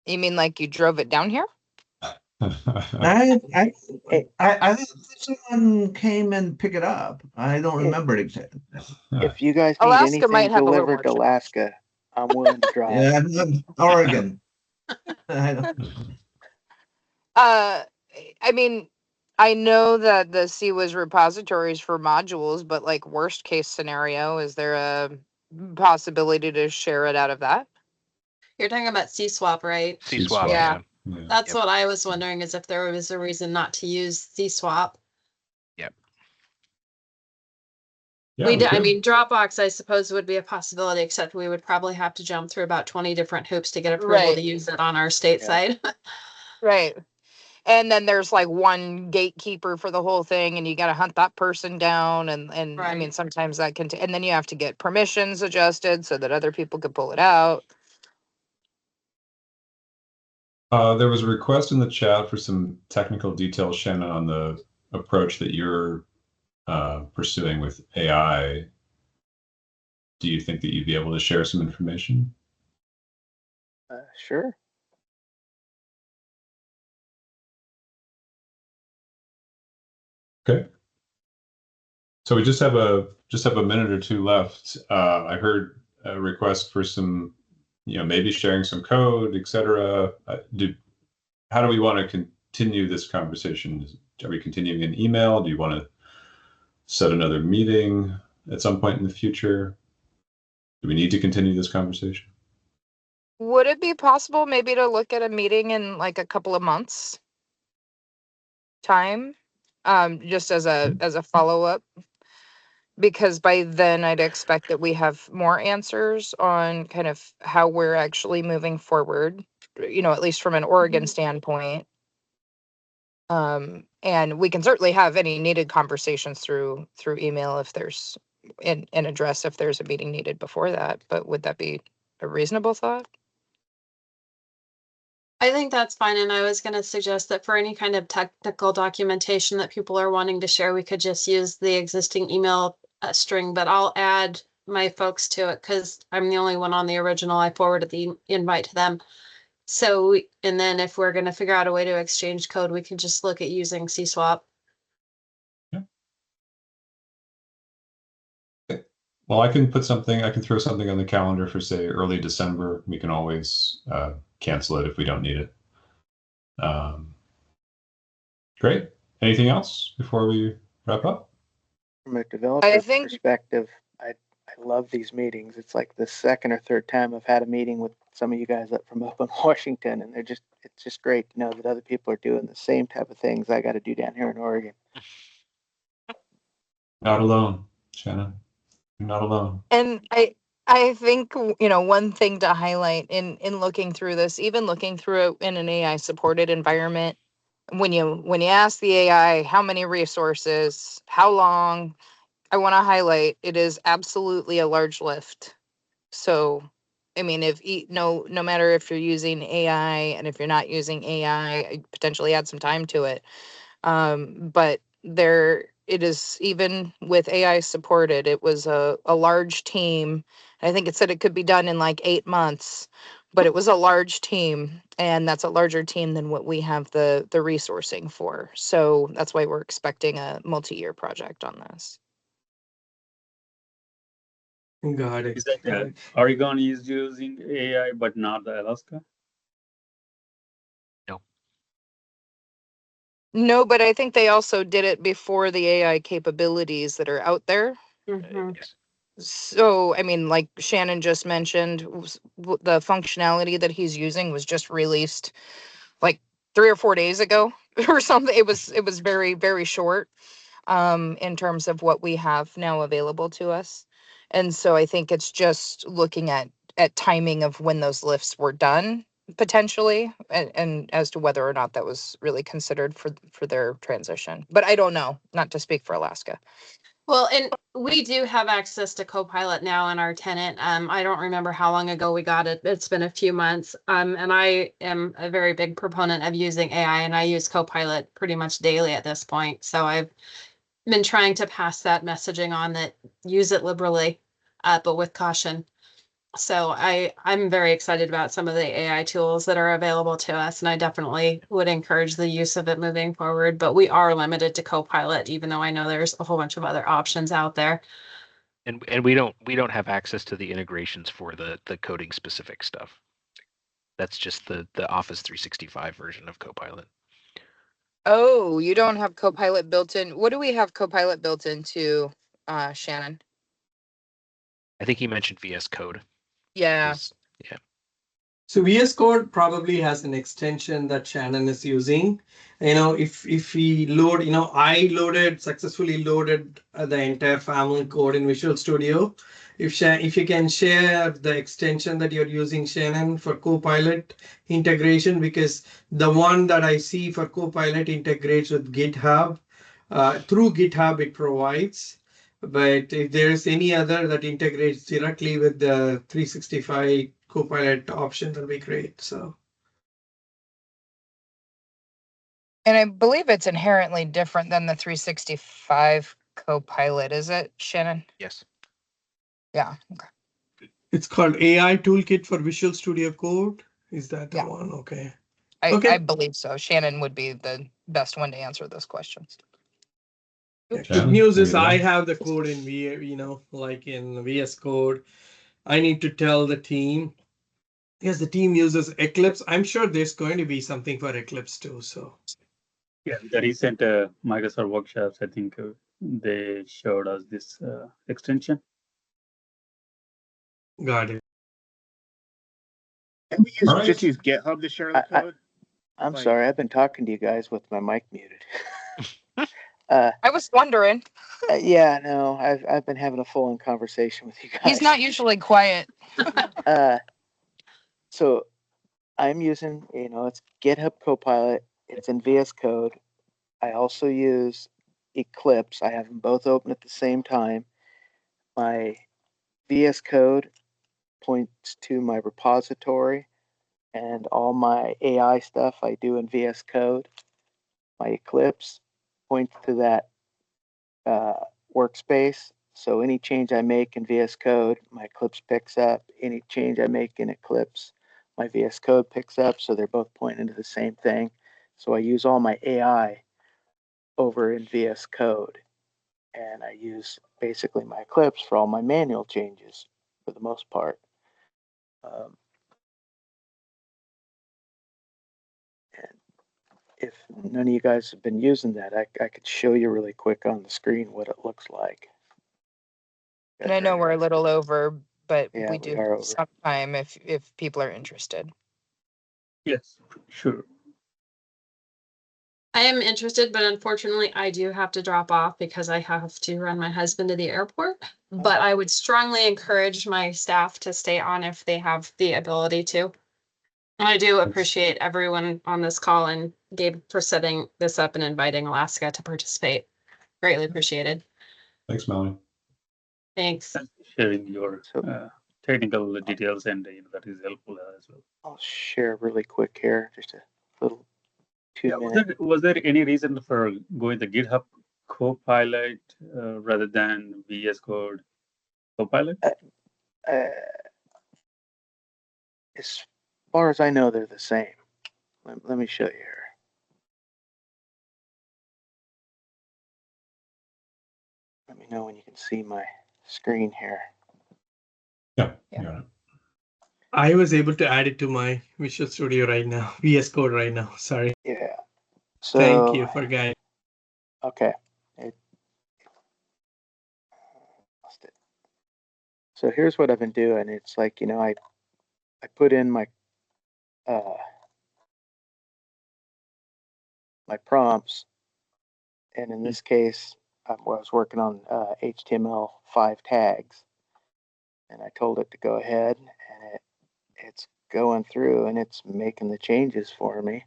You mean like you drove it down here? I think someone came and picked it up. I don't remember it exactly. If you guys need Alaska anything might have a little delivered to more Alaska, I'm willing to drive. Yeah, Oregon. I mean, I know that the CWIS repositories for modules, but like worst case scenario, is there a possibility to share it out of that? You're talking about CSWAP, right? CSWAP, Yeah. That's what I was wondering, is if there was a reason not to use CSWAP. Yep. Yeah, We we did, I could. mean, Dropbox, I suppose, would be a possibility, except we would probably have to jump through about 20 different hoops to get approval to Right. use it on our state Yeah. side. Right. And then there's like one gatekeeper for the whole thing, and you got to hunt that person down. And I mean, Right. sometimes that can, and then you have to get permissions adjusted so that other people can pull it out. There was a request in the chat for some technical details, Shannon, on the approach that you're pursuing with AI. Do you think that you'd be able to share some information? Sure. Okay. So we just have a minute or two left. I heard a request for some, maybe sharing some code, etc. How do we want to continue this conversation? Are we continuing in email? Do you want to set another meeting at some point in the future? Do we need to continue this conversation? Would it be possible maybe to look at a meeting in like a couple of months time? Just as a follow-up, because by then I'd expect that we have more answers on kind of how we're actually moving forward, at least from an Oregon standpoint. And we can certainly have any needed conversations through email if there's and address if there's a meeting needed before that. But would that be a reasonable thought? I think that's fine, and I was going to suggest that for any kind of technical documentation that people are wanting to share, we could just use the existing email string, but I'll add my folks to it because I'm the only one on the original. I forwarded the invite to them. So, and then if we're going to figure out a way to exchange code, we can just look at using CSwap. Well, I can throw something on the calendar for, say, early December. We can always cancel it if we don't need it. Great. Anything else before we wrap up? From a developer think- perspective, I love these meetings. It's like the second or third time I've had a meeting with some of you guys up from up in Washington, and it's just great to know that other people are doing the same type of things I got to do down here in Oregon. Not alone, Shannon. You're not alone. And I think, one thing to highlight in looking through this, even looking through it in an AI supported environment, when you ask the AI how many resources, how long, I want to highlight it is absolutely a large lift. So, I mean, no matter if you're using AI and if you're not using AI, potentially add some time to it. But it is, even with AI supported, it was a large team. I think it said it could be done in like 8 months, but it was a large team, and that's a larger team than what we have the resourcing for. So that's why we're expecting a multi-year project on this. Got it. Is that Oregon is using AI, but not the Alaska? No, but I think they also did it before the AI capabilities that are out there. Yes. So, I mean, like Shannon just mentioned, the functionality that he's using was just released like 3 or 4 days ago or something. It was very, very short in terms of what we have now available to us. And so I think it's just looking at timing of when those lifts were done potentially, and as to whether or not that was really considered for their transition. But I don't know, not to speak for Alaska. Well, and we do have access to Copilot now in our tenant. I don't remember how long ago we got it. It's been a few months. And I am a very big proponent of using AI, and I use Copilot pretty much daily at this point. So I've been trying to pass that messaging on, that use it liberally, but with caution. So I'm very excited about some of the AI tools that are available to us, and I definitely would encourage the use of it moving forward. But we are limited to Copilot, even though I know there's a whole bunch of other options out there. And we don't have access to the integrations for the coding specific stuff. That's just the Office 365 version of Copilot. Oh, you don't have Copilot built in. What do we have Copilot built into, Shannon? I think he mentioned VS Code. Yeah. Yeah. So VS Code probably has an extension that Shannon is using. If we load, I successfully loaded the entire family code in Visual Studio. If you can share the extension that you're using, Shannon, for Copilot integration, because the one that I see for Copilot integrates with GitHub. Through GitHub, it provides. But if there's any other that integrates directly with the 365 Copilot option, that'll be great. So And I believe it's inherently different than the 365 Copilot, is it, Shannon? Yes. Yeah. Okay. it's called AI Toolkit for Visual Studio Code. Is that the Yeah. one? Okay. I Okay. believe so. Shannon would be the best one to answer those questions. Yeah, good Shannon, news there is you go. I have the code in like in VS Code. I need to tell the team, because the team uses Eclipse. I'm sure there's going to be something for Eclipse too. So Yeah, the recent Microsoft workshops, I think they showed us this extension. got it. Can we use, All right. just use GitHub to share the code? I'm Like- sorry, I've been talking to you guys with my mic muted. I was wondering. Yeah, no, I've been having a full-on conversation with you guys. He's not usually quiet. So I'm using, it's GitHub Copilot. It's in VS Code. I also use Eclipse. I have them both open at the same time. My VS Code points to my repository, and all my AI stuff I do in VS Code. My Eclipse points to that workspace. So any change I make in VS Code, my Eclipse picks up. Any change I make in Eclipse, my VS Code picks up. So they're both pointing to the same thing. So I use all my AI over in VS Code. And I use basically my Eclipse for all my manual changes for the most part. And if none of you guys have been using that, I could show you really quick on the screen what it looks like. And I know we're a little over, but Yeah, we we do are have over. some time if people are interested. Yes, sure. I am interested, but unfortunately, I do have to drop off because I have to run my husband to the airport. But I would strongly encourage my staff to stay on if they have the ability to. And I do appreciate everyone on this call and Gabe for setting this up and inviting Alaska to participate. Greatly appreciated. Thanks, Melanie. Thanks. Thanks for sharing your So- technical details, and that is helpful as well. I'll share really quick here, just a little 2 Yeah, minute. was there any reason for going the GitHub Copilot rather than VS Code Copilot? As far as I know, they're the same. Let me show you here. Let me know when you can see my screen here. Yeah. Yeah. Got it. I was able to add it to my Visual Studio right now, VS Code right now. Sorry. Yeah. So Thank you for guiding. Okay. Lost it. So here's what I've been doing. It's like, I put in my my prompts, and in this case, I was working on HTML5 tags, and I told it to go ahead, and it's going through and it's making the changes for me,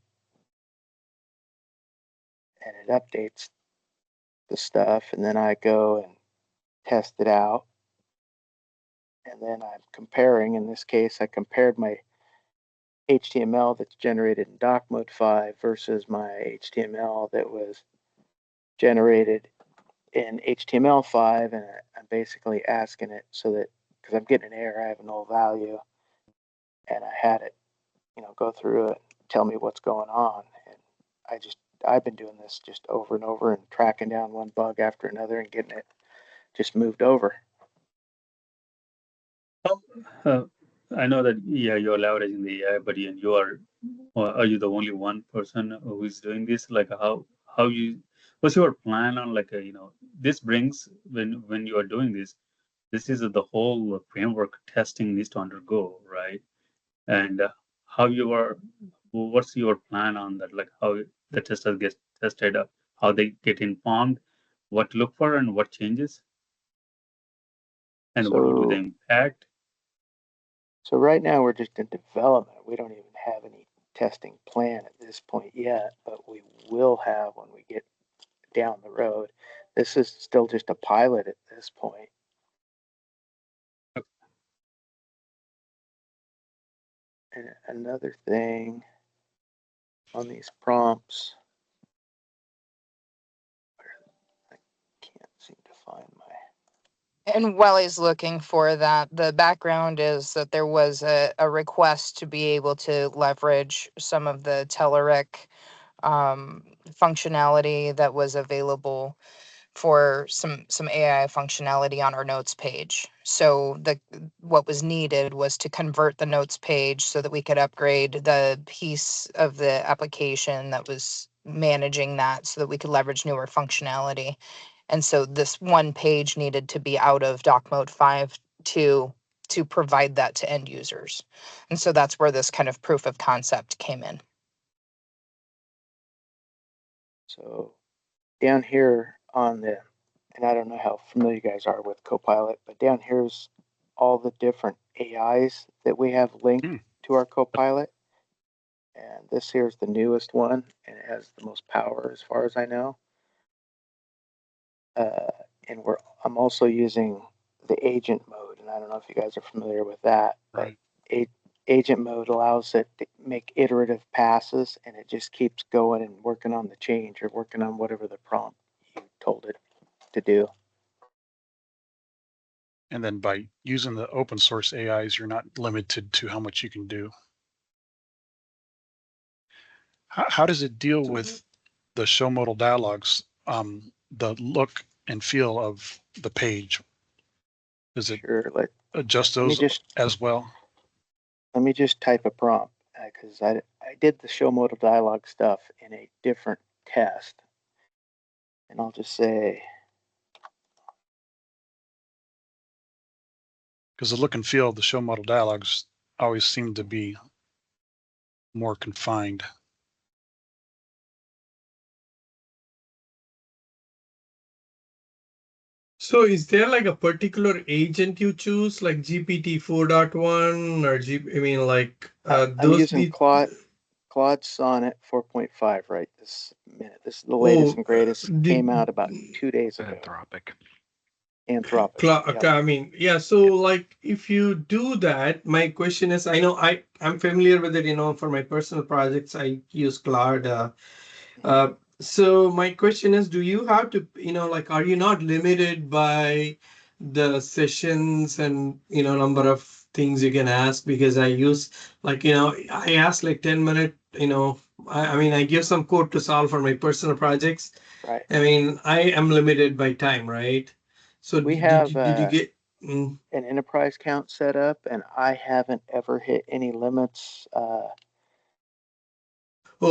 and it updates the stuff, and then I go and test it out, and then I'm comparing. In this case, I compared my HTML that's generated in doc mode 5 versus my HTML that was generated in HTML5, and I'm basically asking it so that, because I'm getting an error, I have a null value, and I had it, go through it, tell me what's going on, and I've been doing this just over and over and tracking down one bug after another and getting it just moved over. I know that you're leveraging the AI, but are you the only one person who is doing this? Like what's your plan on this brings when you are doing this is the whole framework testing needs to undergo, right? And what's your plan on that? Like how the testers get tested, how they get informed, what to look for, and what changes, and what would be the impact? So right now we're just in development. We don't even have any testing plan at this point yet, but we will have when we get down the road. This is still just a pilot at this point. And another thing on these prompts, I can't seem to find my. And while he's looking for that, the background is that there was a request to be able to leverage some of the Telerik functionality that was available for some AI functionality on our notes page. So what was needed was to convert the notes page so that we could upgrade the piece of the application that was managing that so that we could leverage newer functionality. And so this one page needed to be out of doc mode 5 to provide that to end users. And so that's where this kind of proof of concept came in. So down here on the, and I don't know how familiar you guys are with Copilot, but down here's all the different AIs that we have linked to our Copilot. And this here's the newest one, and it has the most power as far as I know. And I'm also using the agent mode, and I don't know if you guys are familiar with that, but agent mode allows it to make iterative passes, and it just keeps going and working on the change or working on whatever the prompt you told it to do. And then by using the open source AIs, you're not limited to how much you can do. How does it deal with the show modal dialogues, the look and feel of the page? Does it adjust those as well? Let me just type a prompt because I did the show modal dialogue stuff in a different test. And I'll just say, because the look and feel of the show modal dialogues always seem to be more confined. So is there like a particular agent you choose, like GPT 4.1 or I mean, like I'm using Claude Sonnet 4.5 right this minute. This is the latest and greatest. Came out about 2 days ago. Anthropic. I mean, yeah. So like, if you do that, my question is, I know I'm familiar with it. You know, for my personal projects, I use Claude. So my question is, do you have to, you know, like, are you not limited by the sessions and, you know, number of things you can ask? Because I use, like, you know, I ask like 10-minute, you know, I mean, I give some code to solve for my personal projects. Right. I mean, I am limited by time, right? So we have did you get an enterprise count set up, and I haven't ever hit any limits. Oh,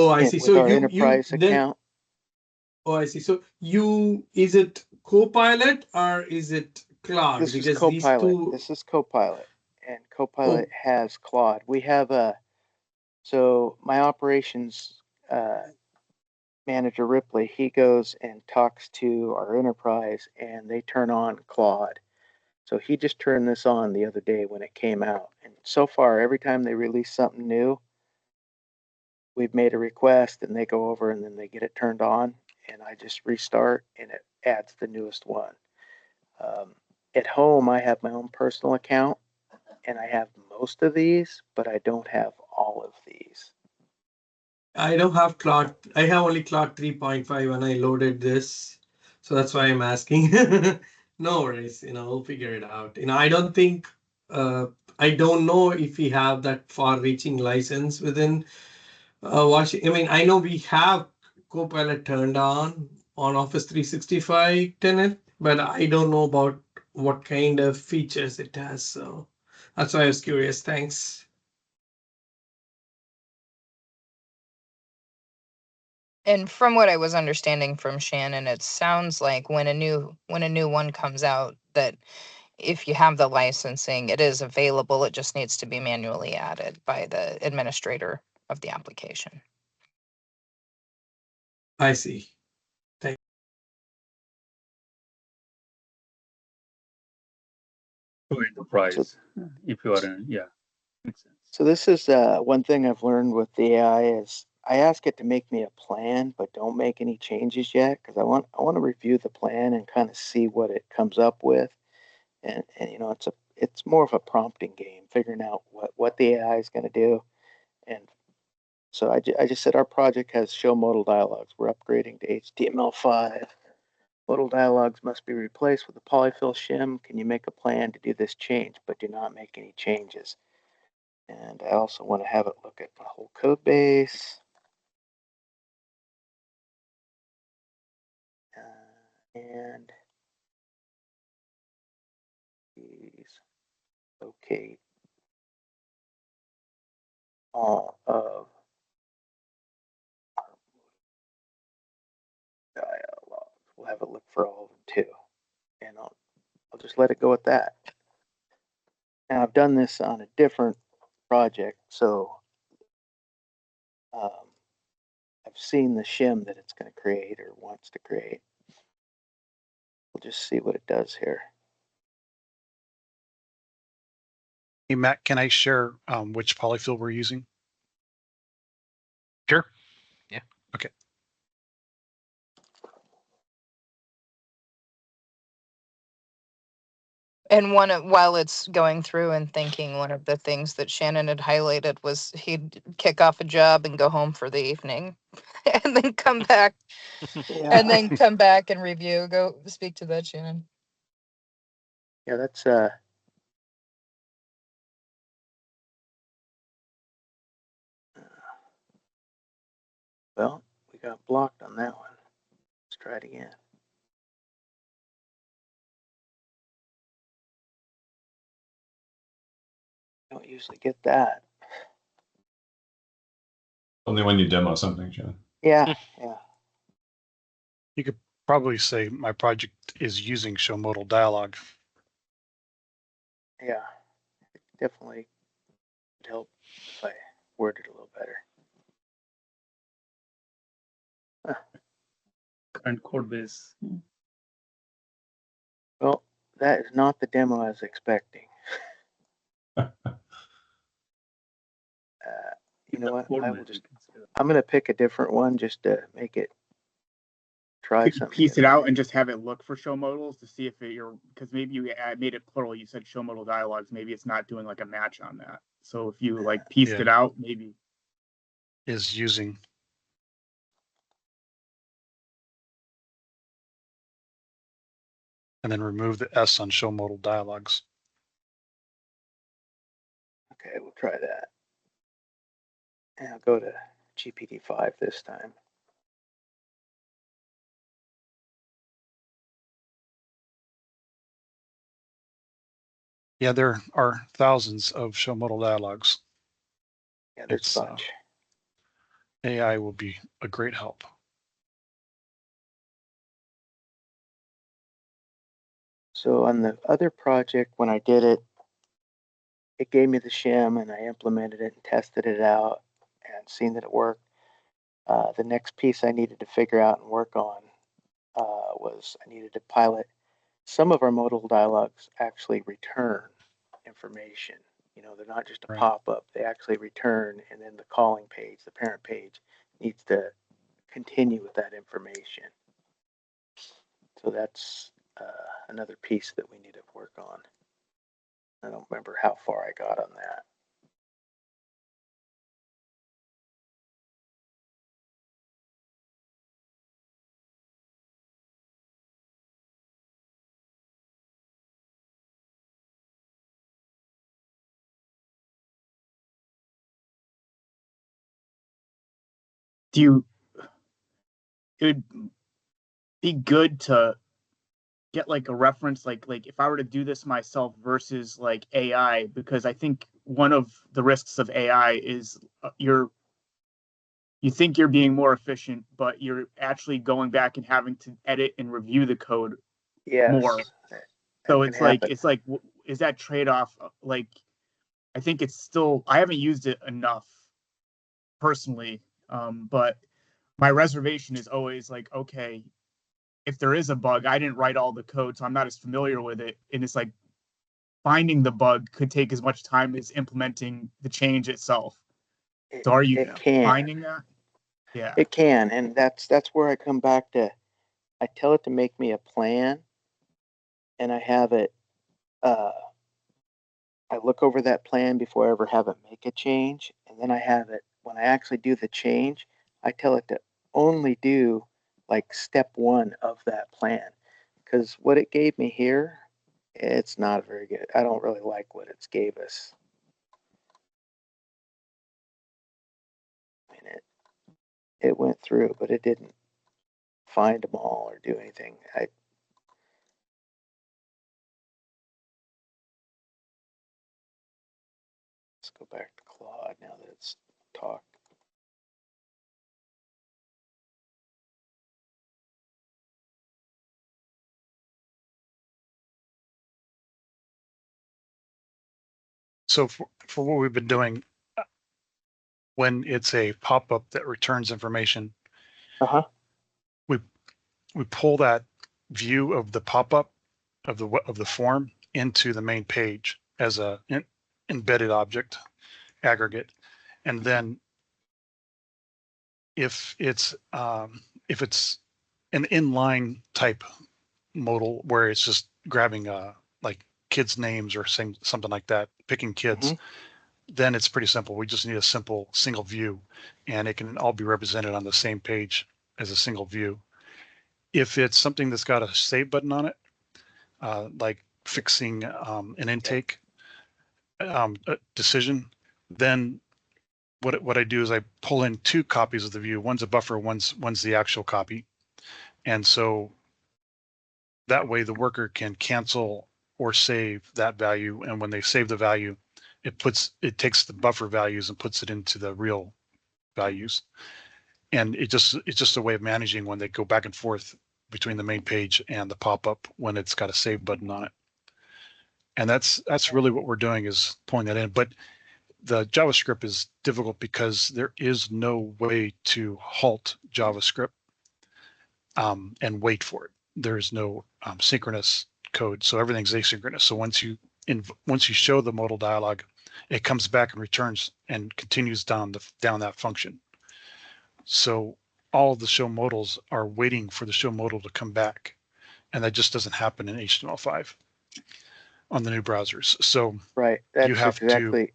I see. So our enterprise account. Then, oh, I see. So is it Copilot or is it Claude? This is Copilot. This is Copilot, and Copilot has Claude. We have so my operations manager Ripley, he goes and talks to our enterprise, and they turn on Claude. So he just turned this on the other day when it came out, and so far every time they release something new, we've made a request and they go over and then they get it turned on, and I just restart and it adds the newest one. At home, I have my own personal account and I have most of these, but I don't have all of these. I don't have Claude. I have only Claude 3.5 when I loaded this. So that's why I'm asking. No worries, you know, we'll figure it out. You know, I don't think, I don't know if we have that far-reaching license within Washington. I mean, I know we have Copilot turned on Office 365 tenant, but I don't know about what kind of features it has. So that's why I was curious. Thanks. And from what I was understanding from Shannon, it sounds like when a new one comes out, that if you have the licensing, it is available. It just needs to be manually added by the administrator of the application. I see. To enterprise, if you are in, yeah, makes sense. So this is one thing I've learned with the AI is I ask it to make me a plan, but don't make any changes yet because I want to review the plan and kind of see what it comes up with, and you know it's more of a prompting game, figuring out what the AI is going to do, and so I just said our project has show modal dialogues. We're upgrading to HTML5. Modal dialogues must be replaced with a polyfill shim. Can you make a plan to do this change, but do not make any changes? And I also want to have it look at my whole code base. And these locate all of dialogues. We'll have it look for all of them too. And I'll just let it go at that. Now I've done this on a different project, so I've seen the shim that it's going to create or wants to create. We'll just see what it does here. Hey, Matt, can I share which polyfill we're using? Sure. Yeah. Okay. And while it's going through and thinking, one of the things that Shannon had highlighted was he'd kick off a job and go home for the evening and then come back and then come back and review. Go speak to that, Shannon. Yeah, that's well, we got blocked on that one. Let's try it again. Don't usually get that. Only when you demo something, John. Yeah, yeah. You could probably say my project is using show modal dialogue. Yeah, it definitely would help if I worded it a little better. Current code base. Well, that is not the demo I was expecting. You know what? I'm going to pick a different one just to make it try Could you something. piece it out and just have it look for show modals to see if because maybe you made it plural. You said show modal dialogues. Maybe it's not doing like a match on that. So if you like pieced it out, maybe is using. And then remove the S on show modal dialogues. Okay, we'll try that. And I'll go to GPT-5 this time. Yeah, there are thousands of show modal dialogues. Yeah, there's a bunch. AI will be a great help. So on the other project, when I did it, it gave me the shim and I implemented it and tested it out and seen that it worked. The next piece I needed to figure out and work on was I needed to pilot. Some of our modal dialogues actually return information. You know, they're not just a pop-up, they actually return, and then the calling page, the parent page, needs to continue with that information. So that's another piece that we need to work on. I don't remember how far I got on that. it would be good to get like a reference, like if I were to do this myself versus like AI, because I think one of the risks of AI is you think you're being more efficient, but you're actually going back and having to edit and review the code more. So That it's can like, happen. is that trade-off, like, I think it's still, I haven't used it enough personally, but my reservation is always like, okay, if there is a bug, I didn't write all the code, so I'm not as familiar with it. And it's like finding the bug could take as much time as implementing the change itself. So are you It can. finding that? Yeah. It can, and that's where I come back to. I tell it to make me a plan, and I have it. I look over that plan before I ever have it make a change, and then I have it when I actually do the change. I tell it to only do like step 1 of that plan, because what it gave me here, it's not very good. I don't really like what it's gave us. I mean, it went through, but it didn't find them all or do anything. Let's go back to Claude now that it's talked. So for what we've been doing, when it's a pop-up that returns information, we pull that view of the pop-up of the form into the main page as a embedded object aggregate, and then if it's an inline type modal where it's just grabbing like kids' names or something like that, picking kids, then it's pretty simple. We just need a simple single view, and it can all be represented on the same page as a single view. If it's something that's got a save button on it, like fixing an intake decision, then what I do is I pull in 2 copies of the view. One's a buffer, one's the actual copy. And so that way the worker can cancel or save that value. And when they save the value, it takes the buffer values and puts it into the real values. And it's just a way of managing when they go back and forth between the main page and the pop-up when it's got a save button on it. And that's really what we're doing, is pulling that in. But the JavaScript is difficult because there is no way to halt JavaScript and wait for it. There is no synchronous code, so everything's asynchronous. So once you show the modal dialog, it comes back and returns and continues down that function. So all of the show modals are waiting for the show modal to come back, and that just doesn't happen in HTML5 on the new browsers. So right, that's you have exactly, to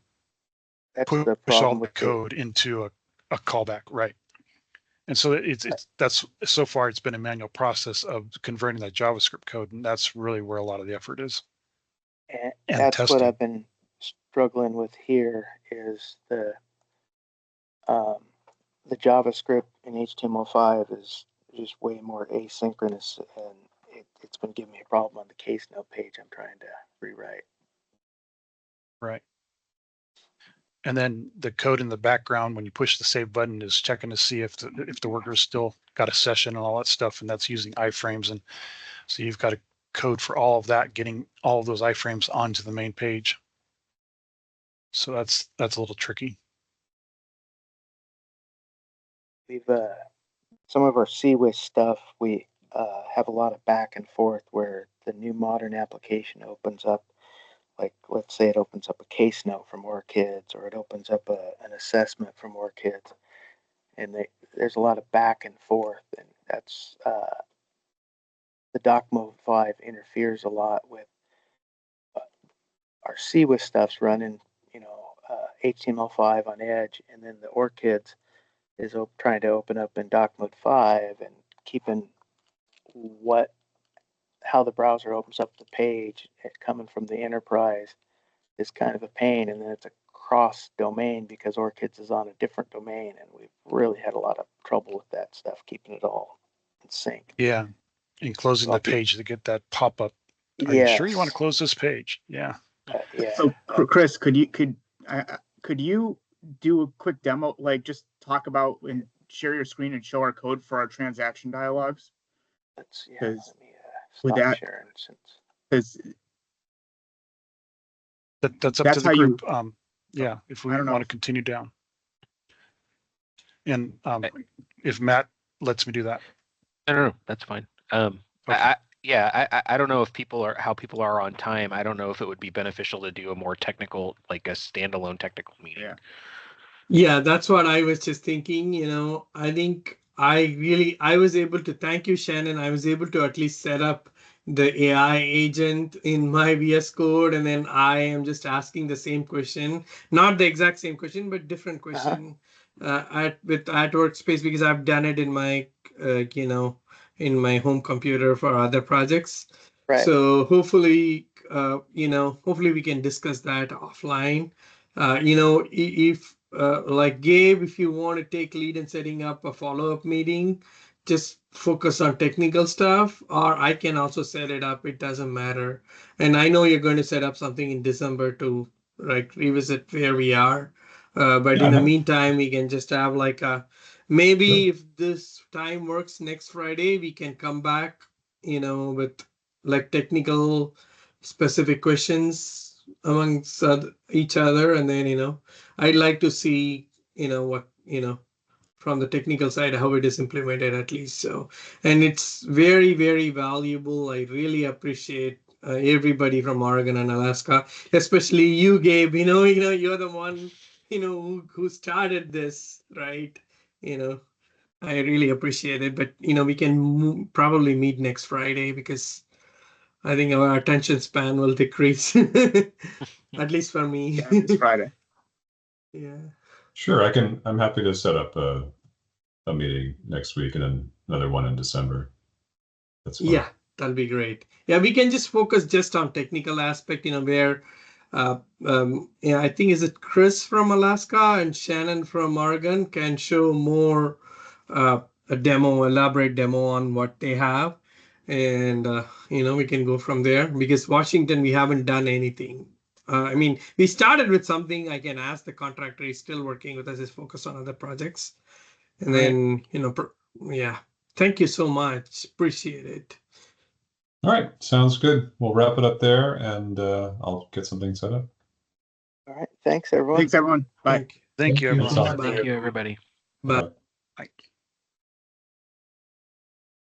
that's push the all problem the with code into a callback, right? And so that's so far it's been a manual process of converting that JavaScript code, and that's really where a lot of the effort is. And And that's what I've been struggling with here, is the JavaScript in HTML5 is just way more asynchronous, and it's been giving me a problem on the case note page I'm trying to rewrite. Right. And then the code in the background, when you push the save button, is checking to see if the worker's still got a session and all that stuff, and that's using iframes. And so you've got a code for all of that, getting all of those iframes onto the main page. So that's a little tricky. We've some of our CWIS stuff, we have a lot of back and forth where the new modern application opens up, like let's say it opens up a case note for more kids, or it opens up an assessment for more kids, and there's a lot of back and forth, and that's the DocMode 5 interferes a lot with our CWIS stuff's running, HTML5 on Edge, and then the ORCIDS is trying to open up in DocMode 5 and keeping how the browser opens up the page coming from the enterprise is kind of a pain, and then it's a cross domain because ORCIDS is on a different domain, and we've really had a lot of trouble with that stuff, keeping it all in sync. Yeah, and closing the page to get that pop-up. Are you sure you want to close this page? Yeah. Yeah. So Chris, could you do a quick demo, like just talk about and share your screen and show our code for our transaction dialogues? Let me stop sharing, since because That's up That's to the how you- group. Yeah, if we I don't know. want to continue down. And if Matt lets me do that. No, that's fine. Okay. I don't know if how people are on time. I don't know if it would be beneficial to do a more technical, like a standalone technical meeting. Yeah. Yeah, that's what I was just thinking. I think I was able to, thank you, Shannon. I was able to at least set up the AI agent in my VS Code, and then I am just asking the same question, not the exact same question, but different question at Workspace, because I've done it in my in my home computer for other projects. Right. So hopefully, hopefully we can discuss that offline. If like Gabe, if you want to take lead in setting up a follow-up meeting, just focus on technical stuff, or I can also set it up. It doesn't matter. And I know you're going to set up something in December to revisit where we are. But in the meantime, we can just have like maybe if this time works next Friday, we can come back, with like technical specific questions amongst each other. And then, I'd like to see, what, from the technical side, how it is implemented at least. So, and it's very, very valuable. I really appreciate everybody from Oregon and Alaska, especially you, Gabe. You're the one, who started this, right? I really appreciate it. But we can probably meet next Friday, because I think our attention span will decrease, at least for me. Yeah, this Friday. Yeah. Sure, I'm happy to set up a meeting next week and then another one in December. That's fine. Yeah, that'll be great. Yeah, we can just focus just on technical aspect, where I think is it Chris from Alaska and Shannon from Oregon can show more a elaborate demo on what they have. And we can go from there, because Washington, we haven't done anything. I mean, we started with something. I can ask the contractor, he's still working with us, is focused on other projects. And then, yeah, thank you so much. Appreciate it. All right, sounds good. We'll wrap it up there, and I'll get something set up. All right. Thanks, everyone. Thanks, everyone. Bye. Thank you, everyone. Thanks, all. Bye. Thank you, everybody. Bye. Bye.